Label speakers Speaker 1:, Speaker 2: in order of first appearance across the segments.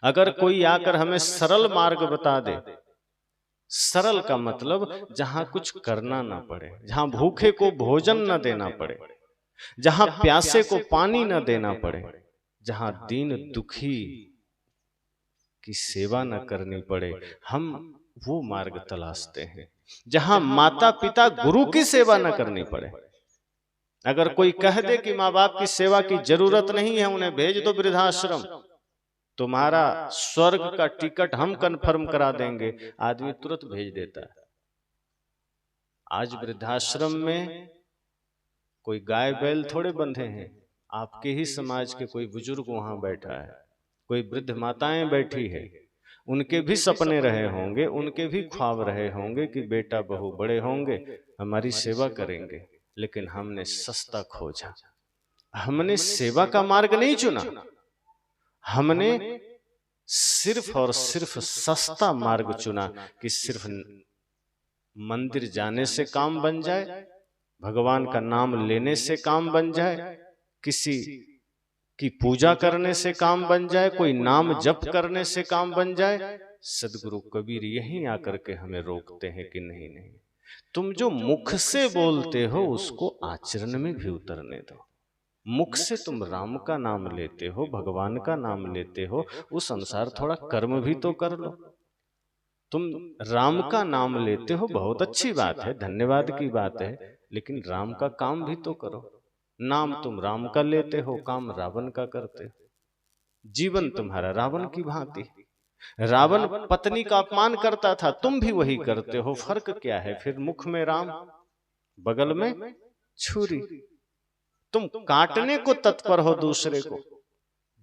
Speaker 1: अगर कोई आकर हमें सरल मार्ग बता दे, सरल का मतलब जहां कुछ करना ना पड़े, जहां भूखे को भोजन न देना पड़े, जहां प्यासे को पानी न देना पड़े, जहां दीन दुखी की सेवा न करनी पड़े, हम वो मार्ग तलाशते हैं। जहां माता पिता गुरु की सेवा न करनी पड़े। अगर कोई कह दे कि माँ बाप की सेवा की जरूरत नहीं है, उन्हें भेज दो वृद्धाश्रम, तुम्हारा स्वर्ग का टिकट हम कंफर्म करा देंगे, आदमी तुरंत भेज देता है। आज वृद्धाश्रम में कोई गाय बैल थोड़े बंधे हैं, आपके ही समाज के कोई बुजुर्ग वहां बैठा है, कोई वृद्ध माताएं बैठी है, उनके भी सपने रहे होंगे, उनके भी ख्वाब रहे होंगे कि बेटा बहू बड़े होंगे, हमारी सेवा करेंगे, लेकिन हमने सस्ता खोजा, हमने सेवा का मार्ग नहीं चुना, हमने सिर्फ और सिर्फ सस्ता मार्ग चुना कि सिर्फ मंदिर जाने से काम बन जाए, भगवान का नाम लेने से काम बन जाए, किसी की पूजा करने से काम बन जाए, कोई नाम जप करने से काम बन जाए। सदगुरु कबीर यहीं आकर के हमें रोकते हैं कि नहीं नहीं, तुम जो मुख से बोलते हो उसको आचरण में भी उतरने दो। मुख से तुम राम का नाम लेते हो, भगवान का नाम लेते हो, उस अनुसार थोड़ा कर्म भी तो कर लो। तुम राम का नाम लेते हो, बहुत अच्छी बात है, धन्यवाद की बात है, लेकिन राम का काम भी तो करो। नाम तुम राम का लेते हो, काम रावण का करते हो। जीवन तुम्हारा रावण की भांति। रावण पत्नी का अपमान करता था, तुम भी वही करते हो, फर्क क्या है? फिर मुख में राम, बगल में छुरी। तुम काटने को तत्पर हो दूसरे को,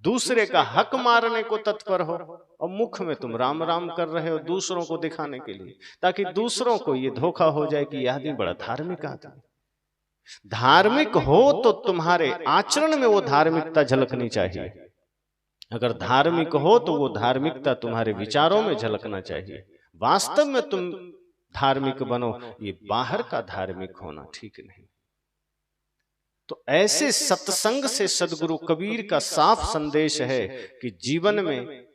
Speaker 1: दूसरे का हक मारने को तत्पर हो, और मुख में तुम राम राम कर रहे हो दूसरों को दिखाने के लिए, ताकि दूसरों को ये धोखा हो जाए कि यह आदमी बड़ा धार्मिक आदमी। धार्मिक हो तो तुम्हारे आचरण में वो धार्मिकता झलकनी चाहिए। अगर धार्मिक हो तो वो धार्मिकता तुम्हारे विचारों में झलकना चाहिए। वास्तव में तुम धार्मिक बनो, ये बाहर का धार्मिक होना ठीक नहीं। तो ऐसे सत्संग से सदगुरु कबीर का साफ संदेश है कि जीवन में,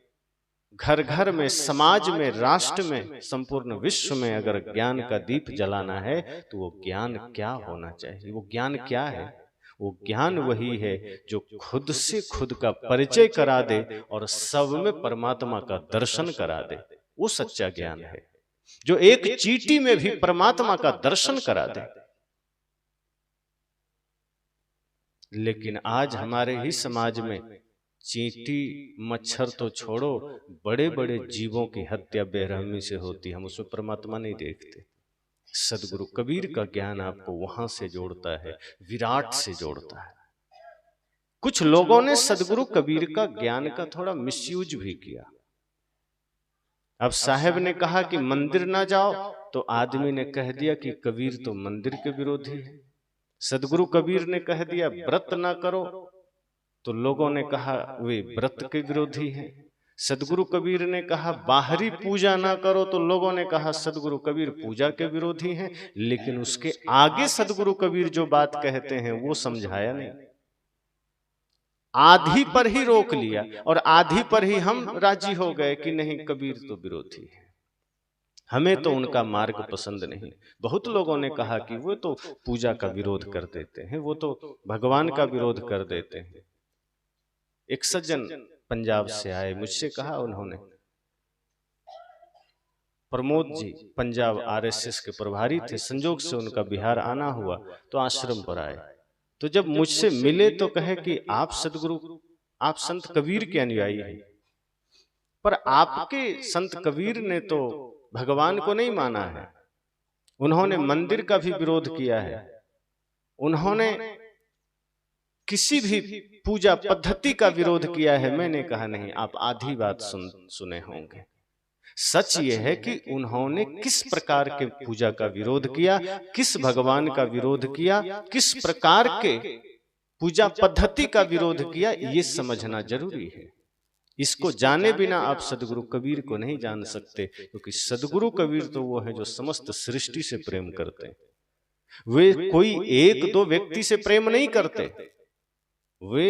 Speaker 1: घर घर में, समाज में, राष्ट्र में, संपूर्ण विश्व में अगर ज्ञान का दीप जलाना है तो वो ज्ञान क्या होना चाहिए? वो ज्ञान क्या है? वो ज्ञान वही है जो खुद से खुद का परिचय करा दे और सब में परमात्मा का दर्शन करा दे। वो सच्चा ज्ञान है जो एक चींटी में भी परमात्मा का दर्शन करा दे। लेकिन आज हमारे ही समाज में चींटी मच्छर तो छोड़ो, बड़े बड़े जीवों की हत्या बेरहमी से होती, हम उसमें परमात्मा नहीं देखते। सदगुरु कबीर का ज्ञान आपको वहां से जोड़ता है, विराट से जोड़ता है। कुछ लोगों ने सदगुरु कबीर का ज्ञान का थोड़ा मिसयूज भी किया। अब साहब ने कहा कि मंदिर ना जाओ, तो आदमी ने कह दिया कि कबीर तो मंदिर के विरोधी है। सदगुरु कबीर ने कह दिया व्रत ना करो, तो लोगों ने कहा वे व्रत के विरोधी हैं। सदगुरु कबीर ने कहा बाहरी पूजा ना करो, तो लोगों ने कहा सदगुरु कबीर पूजा के विरोधी हैं। लेकिन उसके आगे सदगुरु कबीर जो बात कहते हैं वो समझाया नहीं, आधी पर ही रोक लिया, और आधी पर ही हम राजी हो गए कि नहीं कबीर तो विरोधी है, हमें तो उनका मार्ग पसंद नहीं। बहुत लोगों ने कहा कि वो तो पूजा का विरोध कर देते हैं, वो तो भगवान का विरोध कर देते हैं। एक सज्जन पंजाब से आए, मुझसे कहा उन्होंने, प्रमोद जी पंजाब आरएसएस के प्रभारी थे, संजोग से उनका बिहार आना हुआ तो आश्रम पर आए। तो जब मुझसे मिले तो कहे कि आप सदगुरु, आप संत कबीर के अनुयायी हैं, पर आपके संत कबीर ने तो भगवान को नहीं माना है, उन्होंने मंदिर का भी विरोध किया है, उन्होंने किसी भी पूजा पद्धति का विरोध किया है। मैंने कहा नहीं, आप आधी बात सुने होंगे। सच ये है कि उन्होंने किस प्रकार के पूजा का विरोध किया, किस भगवान का विरोध किया, किस प्रकार के पूजा पद्धति का विरोध किया, ये समझना जरूरी है। इसको जाने बिना आप सदगुरु कबीर को नहीं जान सकते, क्योंकि सदगुरु कबीर तो वो है जो समस्त सृष्टि से प्रेम करते हैं। वे कोई एक दो व्यक्ति से प्रेम नहीं करते, वे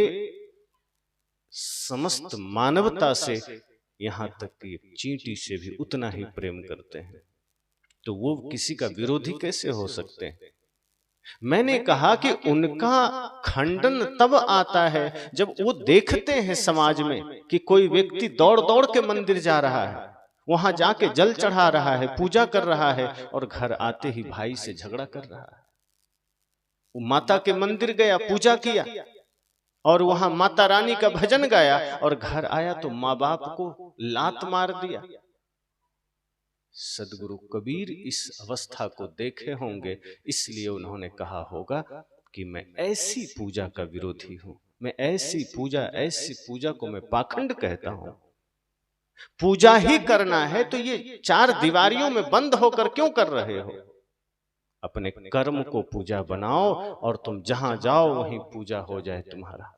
Speaker 1: समस्त मानवता से यहाँ तक कि एक चींटी से भी उतना ही प्रेम करते हैं, तो वो किसी का विरोधी कैसे हो सकते हैं? मैंने कहा कि उनका खंडन तब आता है जब वो देखते हैं समाज में कि कोई व्यक्ति दौड़ दौड़ के मंदिर जा रहा है, वहां जाके जल चढ़ा रहा है, पूजा कर रहा है, और घर आते ही भाई से झगड़ा कर रहा है। वो माता के मंदिर गया, पूजा किया, और वहां माता रानी का भजन गाया, और घर आया तो माँ बाप को लात मार दिया। सदगुरु कबीर इस अवस्था को देखे होंगे, इसलिए उन्होंने कहा होगा कि मैं ऐसी पूजा का विरोधी हूं, मैं ऐसी पूजा को मैं पाखंड कहता हूं। पूजा ही करना है तो ये चार दीवारियों में बंद होकर क्यों कर रहे हो? अपने कर्म को पूजा बनाओ, और तुम जहां जाओ वहीं पूजा हो जाए तुम्हारा।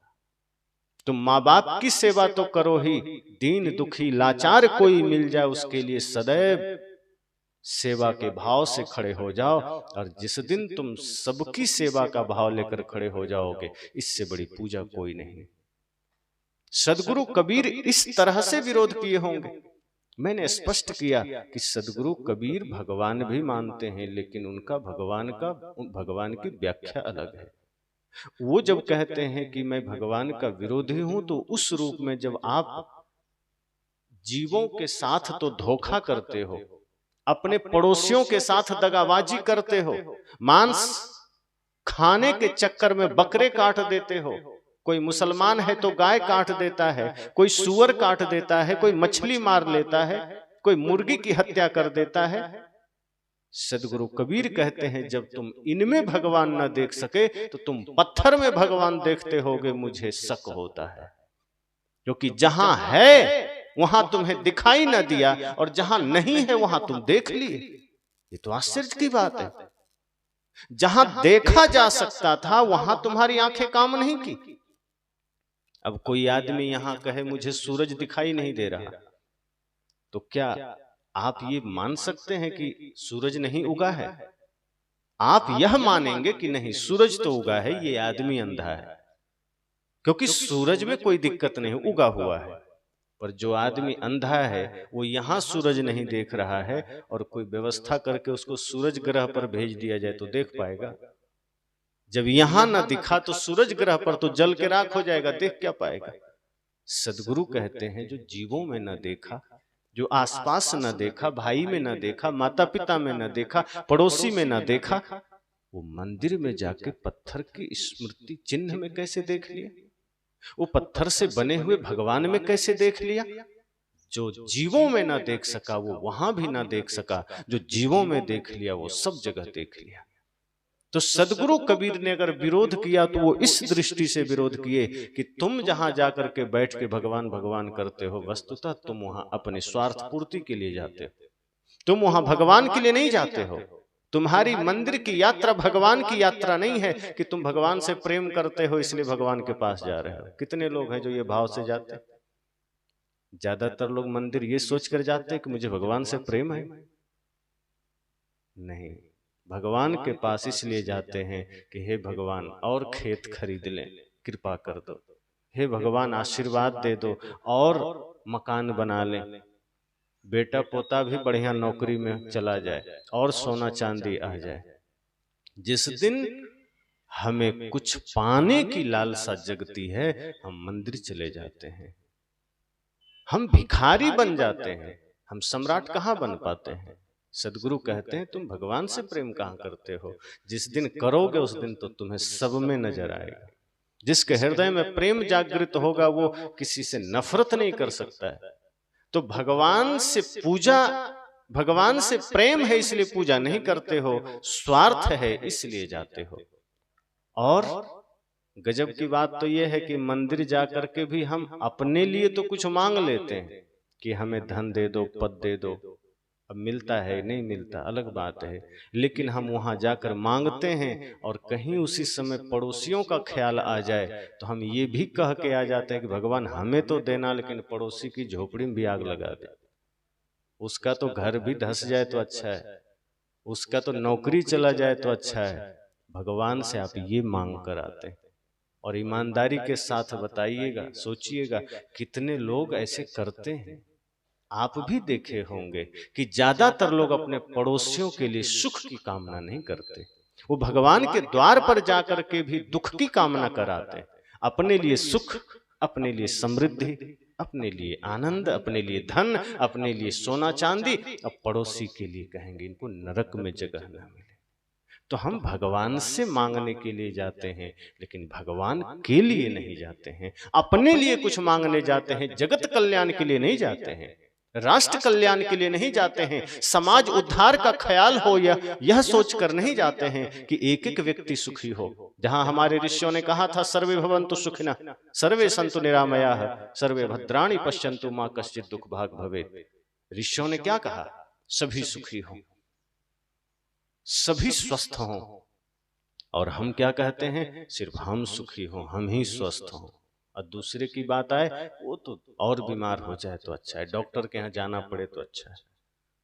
Speaker 1: तुम माँ बाप की सेवा तो करो ही, दीन दुखी लाचार कोई मिल जाए उसके लिए सदैव सेवा के भाव से खड़े हो जाओ, और जिस दिन तुम सबकी सेवा का भाव लेकर खड़े हो जाओगे, इससे बड़ी पूजा कोई नहीं। सदगुरु कबीर इस तरह से विरोध किए होंगे। मैंने स्पष्ट किया कि सदगुरु कबीर भगवान भी मानते हैं, लेकिन उनका भगवान की व्याख्या अलग है। वो जब कहते हैं कि मैं भगवान का विरोधी हूं, तो उस रूप में जब आप जीवों के साथ तो धोखा करते हो, अपने पड़ोसियों के साथ दगाबाजी करते हो, मांस खाने के चक्कर में बकरे काट देते हो, कोई मुसलमान है तो गाय काट देता है, कोई सूअर काट देता है, कोई मछली मार लेता है, कोई मुर्गी की हत्या कर देता है। सदगुरु कबीर कहते हैं जब तुम इनमें भगवान न देख सके तो तुम पत्थर में भगवान देखते होगे, मुझे शक होता है। क्योंकि जहां है वहां तुम्हें दिखाई न दिया, और जहां नहीं है वहां तुम देख लिए। ये तो आश्चर्य की बात है। जहां देखा जा सकता था वहां तुम्हारी आंखें काम नहीं की। अब कोई आदमी यहां कहे मुझे सूरज दिखाई नहीं दे रहा, तो क्या आप ये मान सकते हैं कि सूरज नहीं उगा है? आप यह मानेंगे कि नहीं सूरज तो उगा है, ये आदमी अंधा है, क्योंकि सूरज में कोई दिक्कत नहीं, उगा हुआ है। पर जो आदमी अंधा है वो यहां सूरज नहीं देख रहा है, और कोई व्यवस्था करके उसको सूरज ग्रह पर भेज दिया जाए तो देख पाएगा? जब यहां न दिखा तो सूरज ग्रह पर तो जल के राख हो जाएगा, देख क्या पाएगा? सदगुरु कहते हैं जो जीवों में न देखा, जो आसपास न देखा, भाई में न देखा, माता पिता में न देखा, पड़ोसी में न देखा, वो मंदिर में जाके पत्थर की स्मृति चिन्ह में कैसे देख लिया? वो पत्थर से बने हुए भगवान में कैसे देख लिया? जो जीवों में ना देख सका वो वहां भी ना देख सका, जो जीवों में देख लिया वो सब जगह देख लिया। तो सदगुरु कबीर ने अगर विरोध किया तो वो इस दृष्टि से विरोध किए कि तुम जहां जाकर के बैठ के भगवान भगवान करते हो, वस्तुतः तुम वहां अपने स्वार्थ पूर्ति के लिए जाते हो, तुम वहां भगवान के लिए नहीं जाते हो। तुम्हारी मंदिर की यात्रा भगवान की यात्रा नहीं है कि तुम भगवान से प्रेम करते हो इसलिए भगवान के पास जा रहे हो। कितने लोग हैं जो ये भाव से जाते हैं? ज्यादातर लोग मंदिर ये सोचकर जाते हैं कि मुझे भगवान से प्रेम है। नहीं, भगवान के पास इसलिए जाते हैं कि हे भगवान और खेत खरीद लें, कृपा कर दो, हे भगवान आशीर्वाद दे दो और मकान बना लें, बेटा पोता भी बढ़िया नौकरी में चला जाए और सोना चांदी आ जाए। जिस दिन हमें कुछ पाने की लालसा जगती है हम मंदिर चले जाते हैं, हम भिखारी बन जाते हैं, हम सम्राट कहाँ बन पाते हैं। सदगुरु कहते हैं तुम भगवान से प्रेम कहाँ करते हो? जिस दिन करोगे उस दिन तो तुम्हें सब में नजर आएगा। जिसके हृदय में प्रेम जागृत होगा वो किसी से नफरत नहीं कर सकता है। तो भगवान से पूजा, भगवान से प्रेम है इसलिए पूजा नहीं करते हो, स्वार्थ है इसलिए जाते हो। और गजब की बात तो यह है कि मंदिर जाकर के भी हम अपने लिए तो कुछ मांग लेते हैं कि हमें धन दे दो, पद दे दो। अब मिलता है नहीं मिलता अलग बात है, लेकिन हम वहां जाकर मांगते हैं और कहीं उसी समय पड़ोसियों का ख्याल आ जाए तो हम ये भी कह के आ जाते हैं कि भगवान हमें तो देना, लेकिन पड़ोसी की झोपड़ी में भी आग लगा दे, उसका तो घर भी धस जाए तो अच्छा है, उसका तो नौकरी चला जाए तो अच्छा है। भगवान से आप ये मांग कर आते हैं। और ईमानदारी के साथ बताइएगा, सोचिएगा कितने लोग ऐसे करते हैं। आप भी देखे होंगे कि ज्यादातर लोग अपने पड़ोसियों के लिए सुख की कामना नहीं करते, वो भगवान के द्वार पर जाकर के भी दुख की कामना कराते हैं। अपने लिए सुख, अपने लिए समृद्धि, अपने लिए आनंद, अपने लिए धन, अपने लिए सोना चांदी, अब पड़ोसी के लिए कहेंगे इनको नरक में जगह न मिले। तो हम भगवान से मांगने के लिए जाते हैं, लेकिन भगवान के लिए नहीं जाते हैं, अपने लिए कुछ मांगने जाते हैं, जगत कल्याण के लिए नहीं जाते हैं, राष्ट्र कल्याण के लिए नहीं जाते हैं, समाज उद्धार का ख्याल हो यह सोचकर नहीं जाते हैं कि एक एक व्यक्ति सुखी हो। जहां हमारे ऋषियों ने कहा था सर्वे भवन्तु सुखिनः, सर्वे सन्तु निरामयाः, सर्वे भद्राणि पश्यन्तु मा कश्चित् दुःख भाग् भवेत्। ऋषियों ने क्या कहा? सभी सुखी हो, सभी स्वस्थ हों। और हम क्या कहते हैं? सिर्फ हम सुखी हों, हम ही स्वस्थ हों, और दूसरे की बात आए वो तो और बीमार हो जाए तो अच्छा है, डॉक्टर के यहाँ जाना पड़े तो अच्छा है,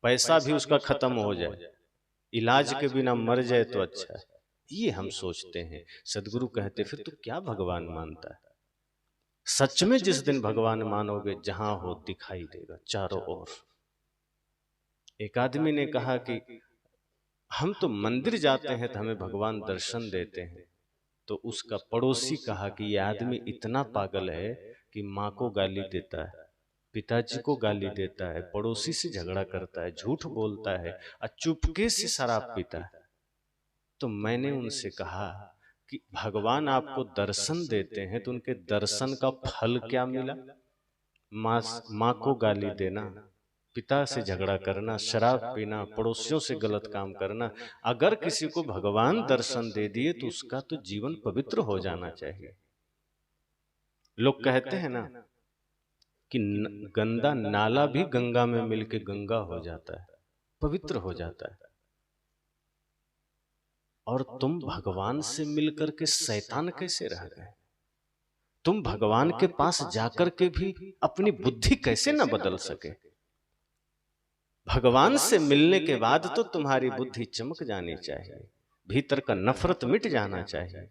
Speaker 1: पैसा भी उसका खत्म हो जाए, इलाज के बिना मर जाए तो अच्छा है, ये हम सोचते हैं। सदगुरु कहते फिर तो क्या भगवान मानता है? सच में जिस दिन भगवान मानोगे, जहां हो दिखाई देगा चारों ओर। एक आदमी ने कहा कि हम तो मंदिर जाते हैं तो हमें भगवान दर्शन देते हैं। तो उसका पड़ोसी कहा कि ये आदमी इतना पागल है कि माँ को गाली देता है, पिताजी को गाली देता है, पड़ोसी से झगड़ा करता है, झूठ बोलता है और चुपके से शराब पीता है। तो मैंने उनसे कहा कि भगवान आपको दर्शन देते हैं तो उनके दर्शन का फल क्या मिला? माँ को गाली देना, पिता से झगड़ा करना, शराब पीना, पड़ोसियों से गलत काम करना। अगर किसी को भगवान दर्शन दे दिए तो उसका तो जीवन पवित्र हो जाना चाहिए। लोग कहते हैं ना कि गंदा नाला भी गंगा में मिलके गंगा हो जाता है, पवित्र हो जाता है। और तुम भगवान से मिलकर के शैतान कैसे रह गए? तुम भगवान के पास जाकर के भी अपनी बुद्धि कैसे न बदल सके? भगवान से मिलने के बाद तो तुम्हारी बुद्धि चमक जानी चाहिए, भीतर का नफरत मिट जाना चाहिए,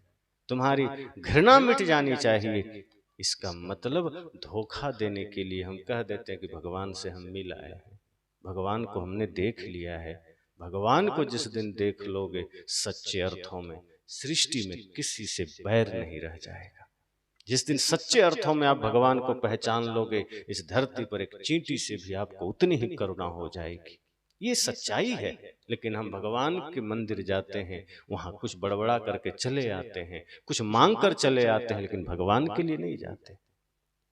Speaker 1: तुम्हारी घृणा मिट जानी चाहिए। इसका मतलब धोखा देने के लिए हम कह देते हैं कि भगवान से हम मिल आए हैं, भगवान को हमने देख लिया है। भगवान को जिस दिन देख लोगे सच्चे अर्थों में, सृष्टि में किसी से बैर नहीं रह जाएगा। जिस दिन सच्चे अर्थों में आप भगवान को पहचान लोगे, इस धरती पर एक चींटी से भी आपको उतनी ही करुणा हो जाएगी। ये सच्चाई है। लेकिन हम भगवान के मंदिर जाते हैं, वहां कुछ बड़बड़ा करके चले आते हैं, कुछ मांग कर चले आते हैं, लेकिन भगवान के लिए नहीं जाते,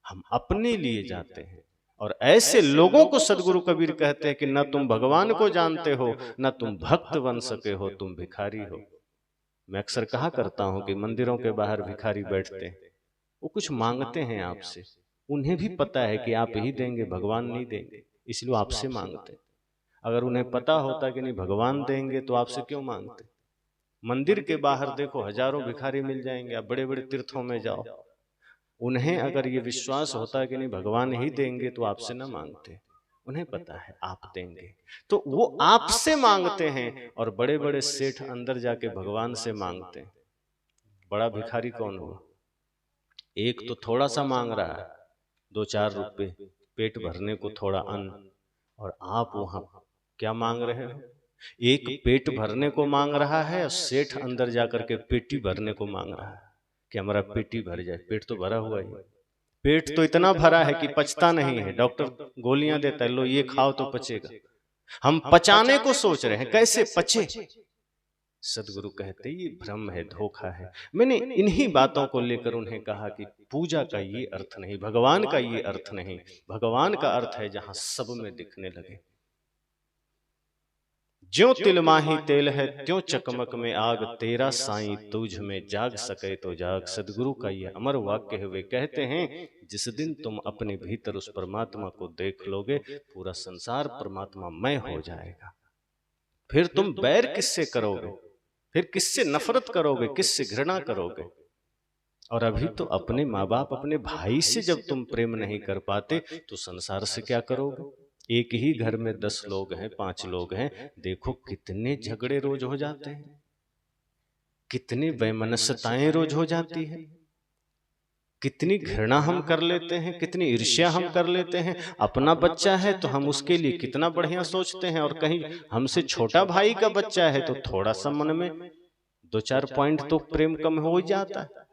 Speaker 1: हम अपने लिए जाते हैं। और ऐसे लोगों को सदगुरु कबीर कहते हैं कि न तुम भगवान को जानते हो, न तुम भक्त बन सके हो, तुम भिखारी हो। मैं अक्सर कहा करता हूं कि मंदिरों के बाहर भिखारी बैठते हैं, वो कुछ मांगते हैं आपसे, उन्हें भी पता है कि आप ही देंगे, भगवान नहीं देंगे, इसलिए आपसे मांगते। अगर उन्हें पता होता कि नहीं भगवान देंगे तो आपसे क्यों मांगते? मंदिर के बाहर देखो हजारों भिखारी मिल जाएंगे, आप बड़े बड़े तीर्थों में जाओ, उन्हें अगर ये विश्वास होता कि नहीं भगवान ही देंगे तो आपसे ना मांगते। उन्हें पता है आप देंगे, तो वो आपसे मांगते हैं। और बड़े बड़े सेठ अंदर जाके भगवान से मांगते हैं। बड़ा भिखारी कौन हुआ? एक तो थोड़ा सा मांग रहा है, 2-4 रुपए, पेट भरने को थोड़ा अन्न, और आप वहां क्या मांग रहे हो? एक पेट भरने को मांग रहा है और सेठ अंदर जाकर के पेटी भरने को मांग रहा है कि हमारा पेटी भर जाए। पेट तो भरा हुआ ही, पेट तो इतना भरा है कि पचता नहीं है, डॉक्टर गोलियां देता है, लो ये खाओ तो पचेगा। हम पचाने को सोच रहे हैं, कैसे पचे? सदगुरु कहते ये भ्रम है, धोखा है। मैंने इन्हीं बातों को लेकर उन्हें कहा कि पूजा का ये अर्थ नहीं, भगवान का ये अर्थ नहीं। भगवान का अर्थ है जहां सब में दिखने लगे। ज्यों तिल माही तेल है, त्यों चकमक में आग, तेरा साईं तुझ में जाग सके तो जाग। सदगुरु का ये अमर वाक्य है। वे कहते हैं जिस दिन तुम अपने भीतर उस परमात्मा को देख लोगे, पूरा संसार परमात्मा मय हो जाएगा। फिर तुम बैर किससे करोगे? फिर किससे नफरत करोगे? किससे घृणा करोगे? और अभी तो अपने माँ बाप, अपने भाई से जब तुम प्रेम नहीं कर पाते तो संसार से क्या करोगे? एक ही घर में 10 लोग हैं, 5 लोग हैं, देखो कितने झगड़े रोज हो जाते हैं, कितनी वैमनस्यताएं रोज हो जाती है। कितनी घृणा हम कर लेते हैं, कितनी ईर्ष्या हम कर लेते हैं। अपना बच्चा है तो हम उसके लिए कितना बढ़िया सोचते हैं, और कहीं हमसे छोटा भाई का बच्चा है तो थोड़ा सा मन में 2-4 पॉइंट तो प्रेम कम हो ही जाता है।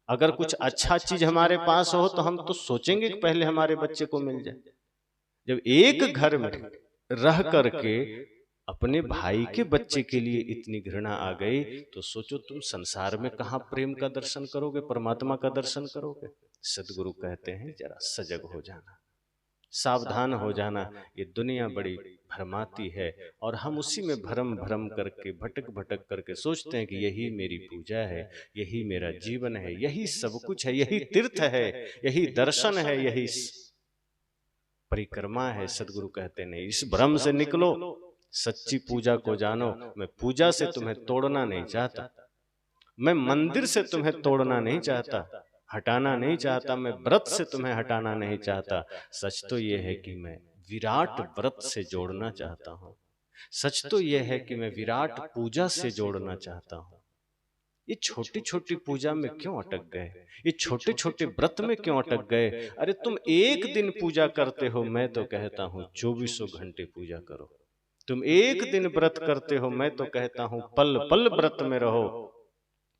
Speaker 1: अगर कुछ अच्छा चीज हमारे पास हो तो हम तो सोचेंगे कि पहले हमारे बच्चे को मिल जाए। जब एक घर में रह करके अपने भाई के बच्चे के लिए इतनी घृणा आ गई, तो सोचो तुम संसार में कहां प्रेम का दर्शन करोगे, परमात्मा का दर्शन करोगे। सदगुरु कहते हैं जरा सजग हो जाना, सावधान हो जाना। ये दुनिया बड़ी भरमाती है, और हम उसी में भरम भरम करके भटक भटक करके सोचते हैं कि यही मेरी पूजा है, यही मेरा जीवन है, यही सब कुछ है, यही तीर्थ है, यही दर्शन है, यही परिक्रमा है। सदगुरु कहते नहीं, इस भ्रम से निकलो, सच्ची पूजा को जानो। मैं पूजा से तुम्हें तोड़ना नहीं चाहता, मैं मंदिर से तुम्हें तोड़ना नहीं चाहता, हटाना नहीं चाहता, मैं व्रत से तुम्हें हटाना नहीं चाहता। सच तो यह है कि मैं विराट व्रत से जोड़ना चाहता हूं। सच तो यह है कि मैं विराट पूजा से जोड़ना चाहता हूं। ये छोटी छोटी पूजा में क्यों अटक गए, ये छोटे छोटे व्रत में क्यों अटक गए। अरे तुम एक दिन पूजा करते हो, मैं तो कहता हूं 2400 घंटे पूजा करो। तुम एक दिन व्रत करते हो, मैं तो कहता हूं पल पल व्रत में रहो।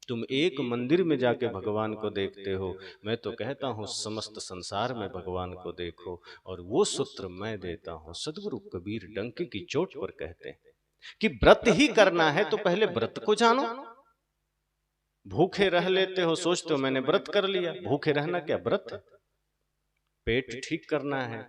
Speaker 1: तुम एक मंदिर में जाके भगवान को देखते हो, मैं तो कहता हूं समस्त संसार में भगवान को देखो। और वो सूत्र मैं देता हूं, सदगुरु कबीर डंके की चोट पर कहते हैं कि व्रत ही करना है तो पहले व्रत को जानो। भूखे रह लेते हो, सोचते हो मैंने व्रत कर लिया। भूखे रहना क्या व्रत है? पेट ठीक करना है,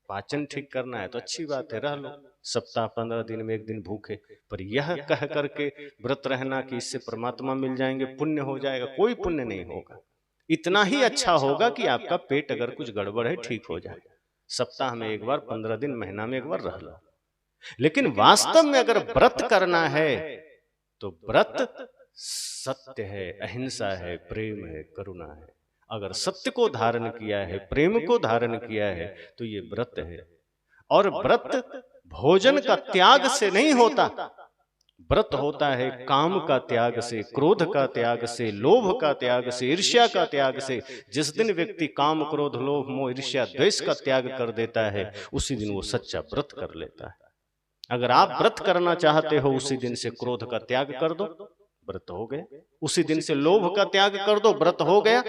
Speaker 1: पाचन ठीक करना है तो अच्छी बात है, रह लो सप्ताह 15 दिन में एक दिन भूखे। पर यह कह करके व्रत रहना कि इससे परमात्मा मिल जाएंगे, पुण्य हो जाएगा, कोई पुण्य नहीं होगा। इतना ही अच्छा होगा कि आपका पेट अगर कुछ गड़बड़ है ठीक हो जाए, सप्ताह में एक बार, 15 दिन, महीना में एक बार रह लो। लेकिन वास्तव में अगर व्रत करना है तो व्रत सत्य है, अहिंसा है, प्रेम है, करुणा है। अगर सत्य को धारण किया है, प्रेम को धारण किया है, तो ये व्रत है। और व्रत भोजन का त्याग से नहीं होता, व्रत होता है काम का त्याग से, क्रोध का त्याग से, लोभ का त्याग से, ईर्ष्या का त्याग से। जिस दिन व्यक्ति काम, क्रोध, लोभ, मोह, ईर्ष्या, द्वेष का त्याग कर देता है, उसी दिन वो सच्चा व्रत कर लेता है। अगर आप व्रत करना चाहते हो, उसी दिन से क्रोध का त्याग कर दो, व्रत हो गया। उसी दिन से लोभ का त्याग कर दो, व्रत हो गया।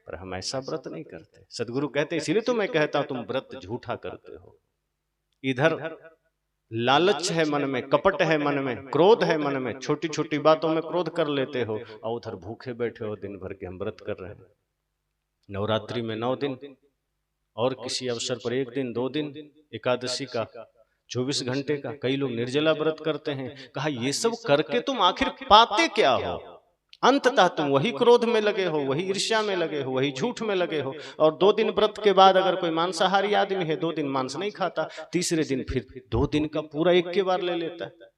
Speaker 1: पर हम ऐसा व्रत नहीं करते। सदगुरु कहते हैं, इसीलिए तो मैं कहता हूं तुम व्रत झूठा करते हो। इधर लालच है मन में, कपट है मन में, क्रोध है मन में, छोटी छोटी बातों में क्रोध कर लेते हो, और उधर भूखे बैठे हो दिन भर के हम व्रत कर रहे हैं। नवरात्रि में 9 दिन, और किसी अवसर पर 1 दिन, 2 दिन, एकादशी का 24 घंटे का। कई लोग निर्जला व्रत करते हैं। कहा ये सब करके तुम आखिर पाते क्या हो? अंततः तुम वही क्रोध में लगे हो, वही ईर्ष्या में लगे हो, वही झूठ में लगे हो। और 2 दिन व्रत के बाद अगर कोई मांसाहारी आदमी है, 2 दिन मांस नहीं खाता, तीसरे दिन फिर 2 दिन का पूरा एक के बार ले लेता है।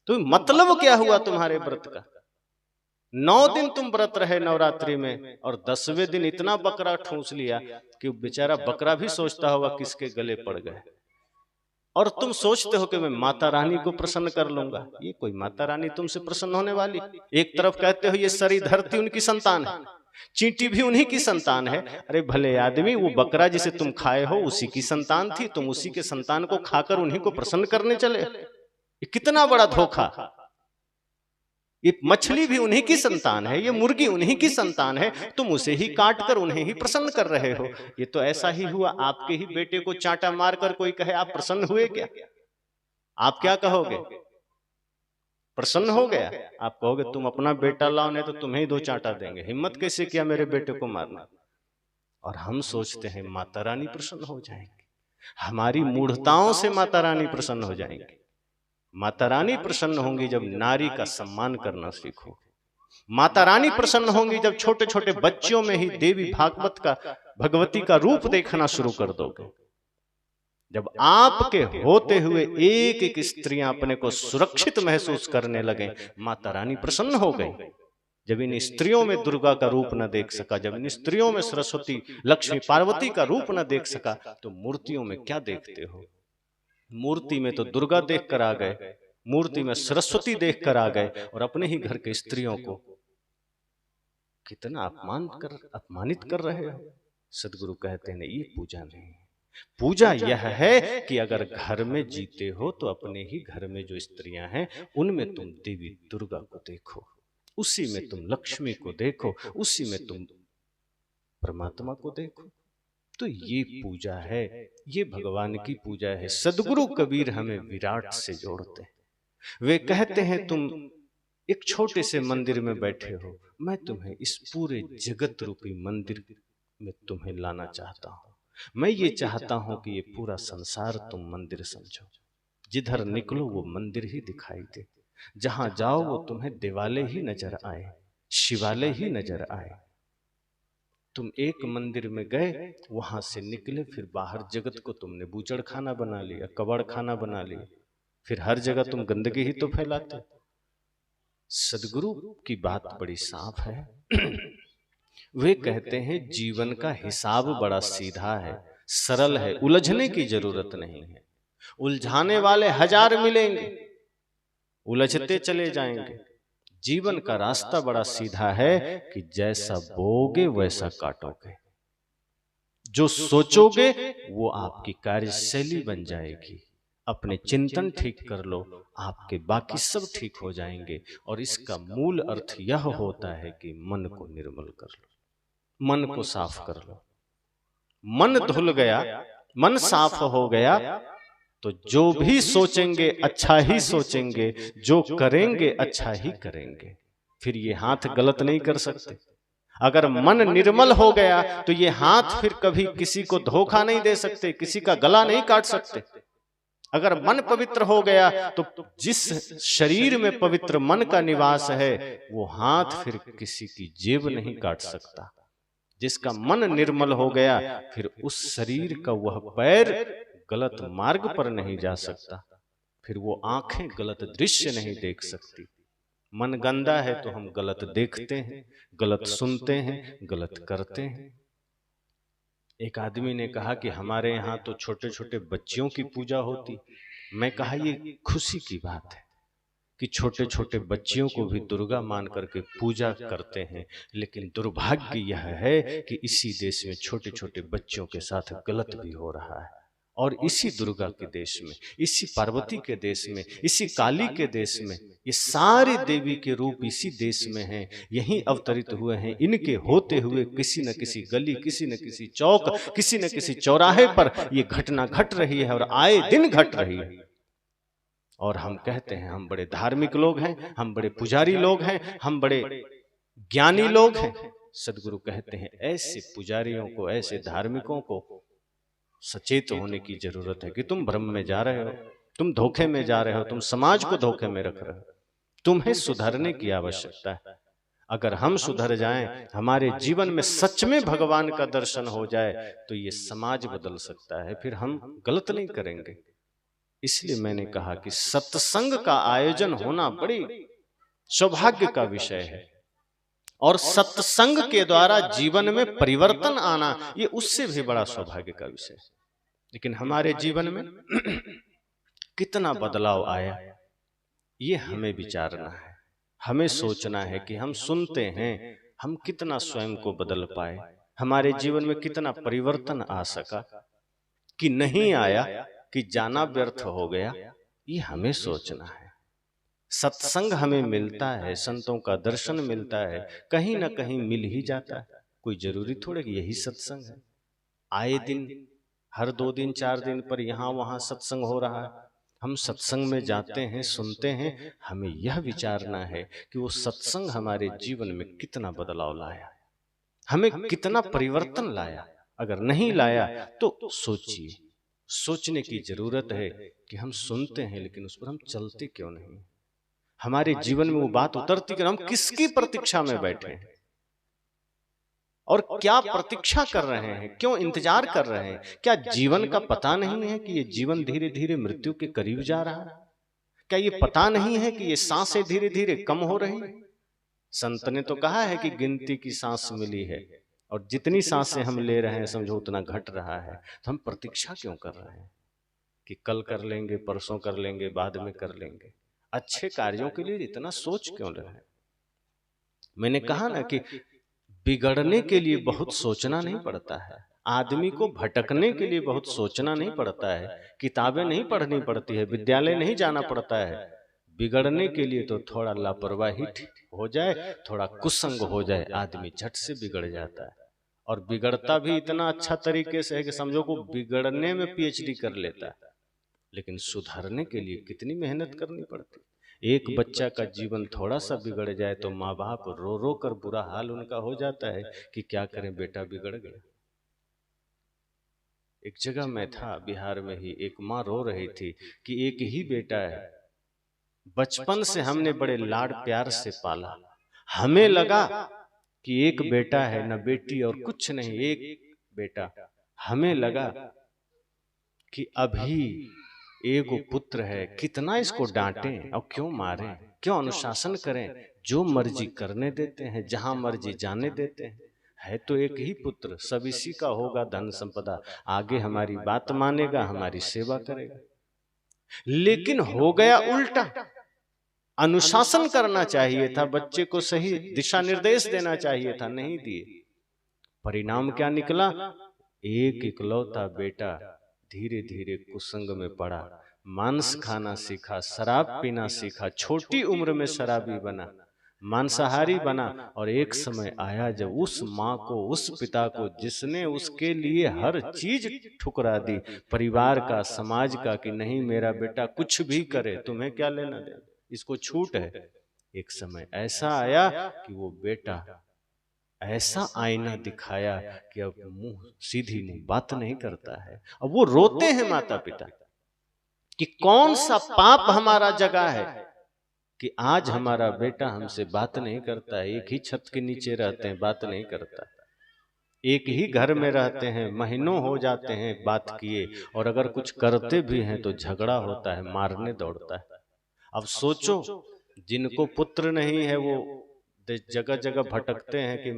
Speaker 1: तो मतलब क्या हुआ तुम्हारे व्रत का? 9 दिन तुम व्रत रहे नवरात्रि में, और 10वें दिन इतना बकरा ठूंस लिया कि बेचारा बकरा भी सोचता होगा किसके गले पड़ गए। और तुम सोचते हो कि मैं माता रानी को प्रसन्न कर लूंगा। ये कोई माता रानी तुमसे प्रसन्न होने वाली? एक तरफ कहते हो ये सारी धरती उनकी संतान है, चींटी भी उन्हीं की संतान है। अरे भले आदमी, वो बकरा जिसे तुम खाए हो उसी की संतान थी, तुम उसी के संतान को खाकर उन्हीं को प्रसन्न करने चले। ये कितना बड़ा धोखा। ये मछली भी उन्हीं की संतान है, ये मुर्गी उन्हीं की संतान है, तुम उसे ही काट कर उन्हें ही प्रसन्न कर रहे हो। ये तो ऐसा ही हुआ, आपके ही बेटे को चांटा मारकर कोई कहे आप प्रसन्न हुए क्या? आप क्या कहोगे? प्रसन्न हो गया? आप कहोगे तुम अपना बेटा लाओ, नहीं तो तुम्हें ही 2 चांटा देंगे। हिम्मत कैसे किया मेरे बेटे को मारना? और हम सोचते हैं माता रानी प्रसन्न हो जाएंगी, हमारी मूढ़ताओं से माता रानी प्रसन्न हो जाएंगी। माता रानी प्रसन्न होंगी जब नारी का सम्मान करना सीखो। माता रानी प्रसन्न होंगी जब छोटे छोटे बच्चों में ही देवी भागवत का, भगवती का रूप देखना शुरू कर दोगे। जब आपके होते हुए एक एक स्त्रियां अपने को सुरक्षित महसूस करने लगे, माता रानी प्रसन्न हो गई। जब इन स्त्रियों में दुर्गा का रूप न देख सका, जब इन स्त्रियों में सरस्वती, लक्ष्मी, पार्वती का रूप न देख सका, तो मूर्तियों में क्या देखते हो? मूर्ति में तो दुर्गा देख कर आ गए, मूर्ति में सरस्वती देख कर आ गए, और अपने ही घर के स्त्रियों को कितना अपमानित कर रहे हो। सदगुरु कहते हैं ये पूजा नहीं है। पूजा यह है कि अगर घर में जीते हो तो अपने ही घर में जो स्त्रियां हैं उनमें तुम देवी दुर्गा को देखो, उसी में तुम लक्ष्मी को देखो, उसी में तुम परमात्मा को देखो। तो ये पूजा है, ये भगवान की पूजा है। सदगुरु कबीर हमें विराट से जोड़ते हैं। वे कहते हैं तुम एक छोटे से मंदिर में बैठे हो, मैं तुम्हें इस पूरे जगत रूपी मंदिर में तुम्हें लाना चाहता हूं। मैं ये चाहता हूं कि ये पूरा संसार तुम मंदिर समझो। जिधर निकलो वो मंदिर ही दिखाई दे, जहां जाओ वो तुम्हें देवालय ही नजर आए, शिवालय ही नजर आए। तुम एक मंदिर में गए, वहां से निकले, फिर बाहर जगत को तुमने बूचड़ खाना बना लिया, कबाड़ खाना बना लिया, फिर हर जगह तुम गंदगी ही तो फैलाते। सदगुरु की बात बड़ी साफ है। वे कहते हैं जीवन का हिसाब बड़ा सीधा है, सरल है, उलझने की जरूरत नहीं है। उलझाने वाले हजार मिलेंगे, उलझते चले जाएंगे। जीवन का रास्ता बड़ा सीधा है कि जैसा बोगे वैसा काटोगे, जो सोचोगे वो आपकी कार्यशैली बन जाएगी। अपने चिंतन ठीक कर लो, आपके बाकी सब ठीक हो जाएंगे। और इसका मूल अर्थ यह होता है कि मन को निर्मल कर लो, मन को साफ कर लो। मन धुल गया, मन साफ हो गया तो जो भी सोचेंगे अच्छा ही सोचेंगे, जो करेंगे अच्छा ही करेंगे। फिर ये हाथ गलत नहीं कर सकते। अगर मन निर्मल हो गया तो ये हाथ फिर कभी किसी को धोखा नहीं दे सकते, किसी का गला नहीं काट सकते। अगर मन पवित्र हो गया तो जिस शरीर में पवित्र मन का निवास है वो हाथ फिर किसी की जेब नहीं काट सकता। जिसका मन निर्मल हो गया फिर उस शरीर का वह पैर गलत मार्ग पर नहीं जा सकता, फिर वो आंखें गलत दृश्य नहीं देख सकती। मन गंदा है तो हम गलत देखते हैं, गलत सुनते हैं, गलत करते हैं। एक आदमी ने कहा कि हमारे यहाँ तो छोटे छोटे बच्चियों की पूजा होती। मैं कहा ये खुशी की बात है कि छोटे छोटे बच्चियों को भी दुर्गा मान करके पूजा करते हैं, लेकिन दुर्भाग्य यह है कि इसी देश में छोटे छोटे बच्चों के साथ गलत भी हो रहा है। और इसी दुर्गा के देश में, इसी पार्वती के देश में, इसी काली के देश में, ये सारे देवी के रूप इसी देश में हैं, यहीं अवतरित हुए हैं। इनके होते हुए किसी न किसी गली, किसी न किसी चौक, किसी न किसी चौराहे पर ये घटना घट रही है और आए दिन घट रही है। और हम कहते हैं हम बड़े धार्मिक लोग हैं, हम बड़े पुजारी लोग हैं, हम बड़े ज्ञानी लोग हैं। सदगुरु कहते हैं ऐसे पुजारियों को, ऐसे धार्मिकों को सचेत होने की जरूरत है कि तुम भ्रम में जा रहे हो, तुम धोखे में जा रहे हो, तुम समाज को धोखे में रख रहे हो। तुम्हें सुधरने की आवश्यकता है। अगर हम सुधर जाएं, हमारे जीवन में सच में भगवान का दर्शन हो जाए तो ये समाज बदल सकता है, फिर हम गलत नहीं करेंगे। इसलिए मैंने कहा कि सत्संग का आयोजन होना बड़ी सौभाग्य का विषय है और सत्संग के द्वारा जीवन में परिवर्तन आना ये उससे भी बड़ा सौभाग्य का विषय है। लेकिन हमारे जीवन में कितना बदलाव आया ये हमें विचारना है, हमें सोचना है कि हम सुनते हैं, हम कितना स्वयं को बदल पाए, हमारे जीवन में कितना परिवर्तन आ सका कि नहीं आया, कि जाना व्यर्थ हो गया, ये हमें सोचना है। सत्संग हमें मिलता है, संतों का दर्शन मिलता है, कहीं ना कहीं मिल ही जाता है। कोई जरूरी थोड़े कि यही सत्संग है। आए दिन हर 2 दिन 4 दिन पर यहाँ वहाँ सत्संग हो रहा है। हम सत्संग में जाते हैं, सुनते हैं, हमें यह विचारना है कि वो सत्संग हमारे जीवन में कितना बदलाव लाया, हमें कितना परिवर्तन लाया। अगर नहीं लाया तो सोचिए, सोचने की जरूरत है कि हम सुनते हैं लेकिन उस पर हम चलते क्यों नहीं। हमारे जीवन में वो बात उतरती कि हम किसकी प्रतीक्षा में बैठे हैं और क्या प्रतीक्षा कर रहे हैं, क्यों इंतजार कर रहे हैं। क्या जीवन का पता नहीं है कि ये जीवन धीरे धीरे मृत्यु के करीब जा रहा है? क्या ये पता नहीं है कि ये सांसें धीरे धीरे कम हो रही है? संत ने तो कहा है कि गिनती की सांस मिली है और जितनी सांसें हम ले रहे हैं समझो उतना घट रहा है। तो हम प्रतीक्षा क्यों कर रहे हैं कि कल कर लेंगे, परसों कर लेंगे, बाद में कर लेंगे। अच्छे कार्यों के लिए इतना सोच क्यों रहे हैं? मैंने कहा ना कि बिगड़ने के लिए बहुत सोचना नहीं पड़ता है, आदमी को भटकने के लिए बहुत सोचना नहीं पड़ता है, किताबें नहीं पढ़नी पड़ती है, विद्यालय नहीं जाना पड़ता है। बिगड़ने के लिए तो थोड़ा लापरवाही हो जाए, थोड़ा कुसंग हो जाए, आदमी झट से बिगड़ जाता है। और बिगड़ता भी इतना अच्छा तरीके से है कि समझो को बिगड़ने में पीएचडी कर लेता है, लेकिन सुधरने के लिए कितनी मेहनत करनी पड़ती। एक बच्चा का जीवन थोड़ा सा बिगड़ जाए तो माँ बाप रो रो कर बुरा हाल उनका हो जाता है कि क्या करें, बेटा बिगड़ गया। एक जगह मैं था बिहार में ही, एक माँ रो रही थी कि एक ही बेटा है, बचपन से हमने बड़े लाड प्यार से पाला, हमें लगा कि एक बेटा है, न बेटी और कुछ नहीं, एक बेटा। हमें लगा कि अभी एगो पुत्र है, कितना इसको डांटें और क्यों मारें, क्यों अनुशासन करें, जो मर्जी करने देते हैं, जहां मर्जी जाने देते हैं। है तो एक ही पुत्र, सब इसी का होगा धन संपदा, आगे हमारी बात मानेगा, हमारी सेवा करेगा। लेकिन हो गया उल्टा, अनुशासन करना चाहिए था, बच्चे को सही दिशा निर्देश देना चाहिए था, नहीं दिए। परिणाम क्या निकला? एक इकलौता बेटा धीरे धीरे कुसंग में पड़ा, मांस खाना सीखा, शराब पीना सीखा, छोटी उम्र में शराबी बना, मांसाहारी बना। और एक समय आया जब उस माँ को, उस पिता को, जिसने उसके लिए हर चीज ठुकरा दी, परिवार का, समाज का, कि नहीं मेरा बेटा कुछ भी करे, तुम्हें क्या लेना देना, इसको छूट है। एक समय ऐसा आया कि वो बेटा ऐसा आईना दिखाया कि अब मुंह सीधी मुंह बात नहीं करता है। अब वो रोते हैं माता पिता कि कौन सा पाप हमारा जगह है कि आज हमारा बेटा हमसे बात नहीं करता है। एक ही छत के नीचे रहते हैं, बात नहीं करता, एक ही घर में रहते हैं, महीनों हो जाते हैं बात किए, और अगर कुछ करते भी हैं तो झगड़ा होता है, मारने दौड़ता है। अब सोचो, जिनको पुत्र नहीं है वो जगह जगह भटकते हैं कि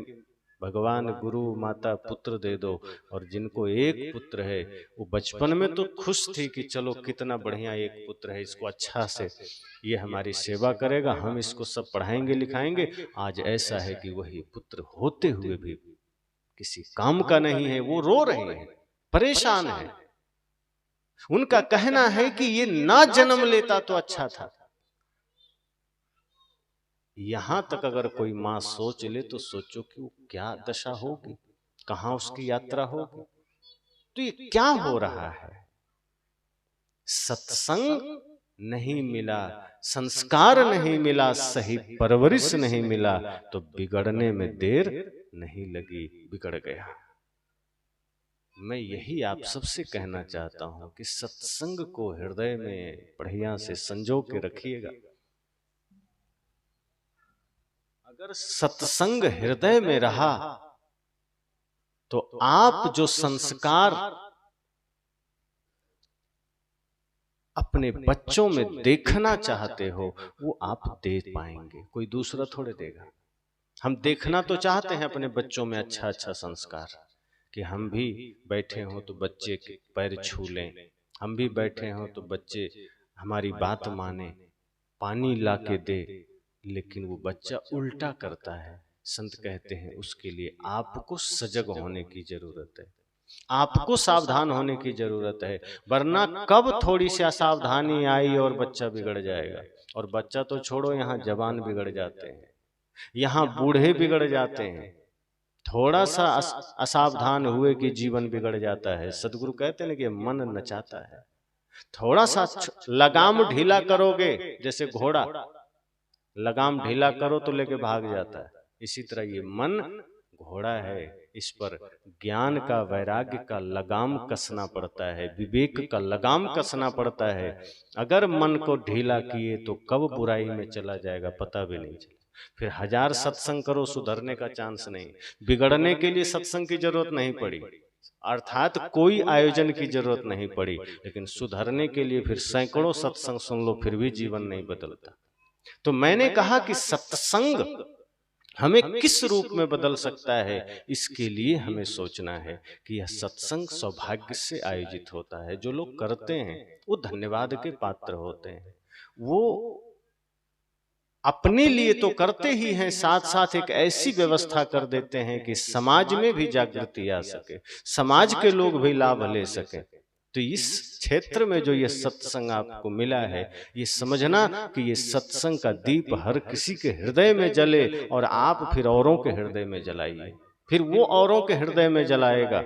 Speaker 1: भगवान, गुरु, माता पुत्र दे दो, और जिनको एक पुत्र है वो बचपन में तो खुश थी कि चलो कितना बढ़िया एक पुत्र है, इसको अच्छा से ये हमारी सेवा करेगा, हम इसको सब पढ़ाएंगे लिखाएंगे। आज ऐसा है कि वही पुत्र होते हुए भी किसी काम का नहीं है, वो रो रहे हैं, परेशान है। उनका कहना है कि ये ना जन्म लेता तो अच्छा था। यहां तक अगर कोई मां सोच ले तो सोचो कि वो क्या दशा होगी, कहां उसकी यात्रा होगी। तो ये क्या हो रहा है? सत्संग नहीं मिला, संस्कार नहीं मिला, सही परवरिश नहीं मिला, तो बिगड़ने में देर नहीं लगी, बिगड़ गया। मैं यही आप सबसे कहना चाहता हूं कि सत्संग को हृदय में बढ़िया से संजो के रखिएगा। अगर सत्संग हृदय में रहा तो आप जो संस्कार अपने बच्चों में देखना चाहते हो वो आप दे पाएंगे, कोई दूसरा थोड़े देगा। हम देखना तो चाहते हैं अपने बच्चों में अच्छा अच्छा संस्कार, कि हम भी बैठे हों तो बच्चे के पैर छू लें, हम भी बैठे हों तो बच्चे हमारी बात माने, पानी ला के दे। लेकिन वो बच्चा उल्टा करता है, संत कहते हैं उसके लिए आपको सजग होने की जरूरत है, आपको सावधान होने की जरूरत है, वरना कब थोड़ी सी असावधानी आई और बच्चा बिगड़ जाएगा। और बच्चा तो छोड़ो, यहाँ जवान बिगड़ जाते हैं, यहाँ बूढ़े बिगड़ जाते हैं, थोड़ा सा असावधान हुए कि जीवन बिगड़ जाता है। सदगुरु कहते हैं कि मन नचाता है, थोड़ा सा लगाम ढीला करोगे, जैसे घोड़ा लगाम ढीला करो तो लेके भाग जाता है, इसी तरह ये मन घोड़ा है, इस पर ज्ञान का, वैराग्य का लगाम कसना पड़ता है, विवेक का लगाम कसना पड़ता है। अगर मन को ढीला किए तो कब बुराई में चला जाएगा पता भी नहीं चला। फिर हजार सत्संग करो, सुधरने का चांस नहीं। बिगड़ने के लिए सत्संग की जरूरत नहीं पड़ी, अर्थात कोई आयोजन की जरूरत नहीं पड़ी, लेकिन सुधरने के लिए फिर सैकड़ों सत्संग सुन लो फिर भी जीवन नहीं बदलता। तो मैंने कहा कि सत्संग हमें किस रूप में बदल सकता है, इसके लिए हमें सोचना है कि यह सत्संग सौभाग्य से आयोजित होता है। जो लोग करते हैं वो धन्यवाद के पात्र होते हैं। वो अपने लिए तो करते ही हैं, साथ साथ एक ऐसी व्यवस्था कर देते हैं कि समाज में भी जागृति आ सके, समाज के लोग भी लाभ ले सके। तो इस क्षेत्र में जो ये सत्संग आपको मिला है, ये समझना कि ये सत्संग का दीप हर किसी के हृदय में जले और आप फिर औरों के हृदय में जलाइए, फिर वो औरों के हृदय में जलाएगा।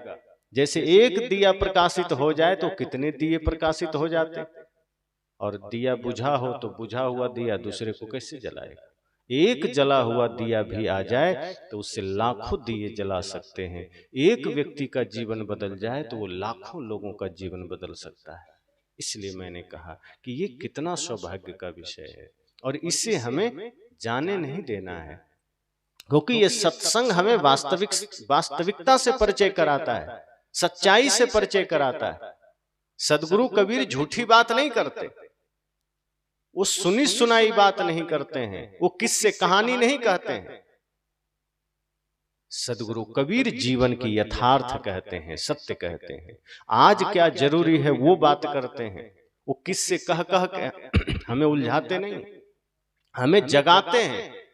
Speaker 1: जैसे एक दिया प्रकाशित हो जाए तो कितने दिए प्रकाशित हो जाते, और दिया बुझा हो तो बुझा हुआ दिया दूसरे को कैसे जलाएगा। एक जला हुआ दिया भी आ जाए तो उससे लाखों दिए जला सकते हैं। एक व्यक्ति का जीवन बदल जाए तो वो लाखों लोगों का जीवन बदल सकता है। इसलिए मैंने कहा कि ये कितना सौभाग्य का विषय है और इसे हमें जाने नहीं देना है, क्योंकि ये सत्संग हमें वास्तविकता से परिचय कराता है, सच्चाई से परिचय कराता है। सदगुरु कबीर झूठी बात नहीं करते, वो सुनी सुनाई बात नहीं करते हैं, वो किस्से कहानी नहीं कहते हैं। सदगुरु कबीर जीवन की यथार्थ कहते हैं, सत्य कहते हैं। आज क्या जरूरी है वो बात करते हैं। वो किस्से कह कह के हमें उलझाते नहीं, हमें जगाते हैं।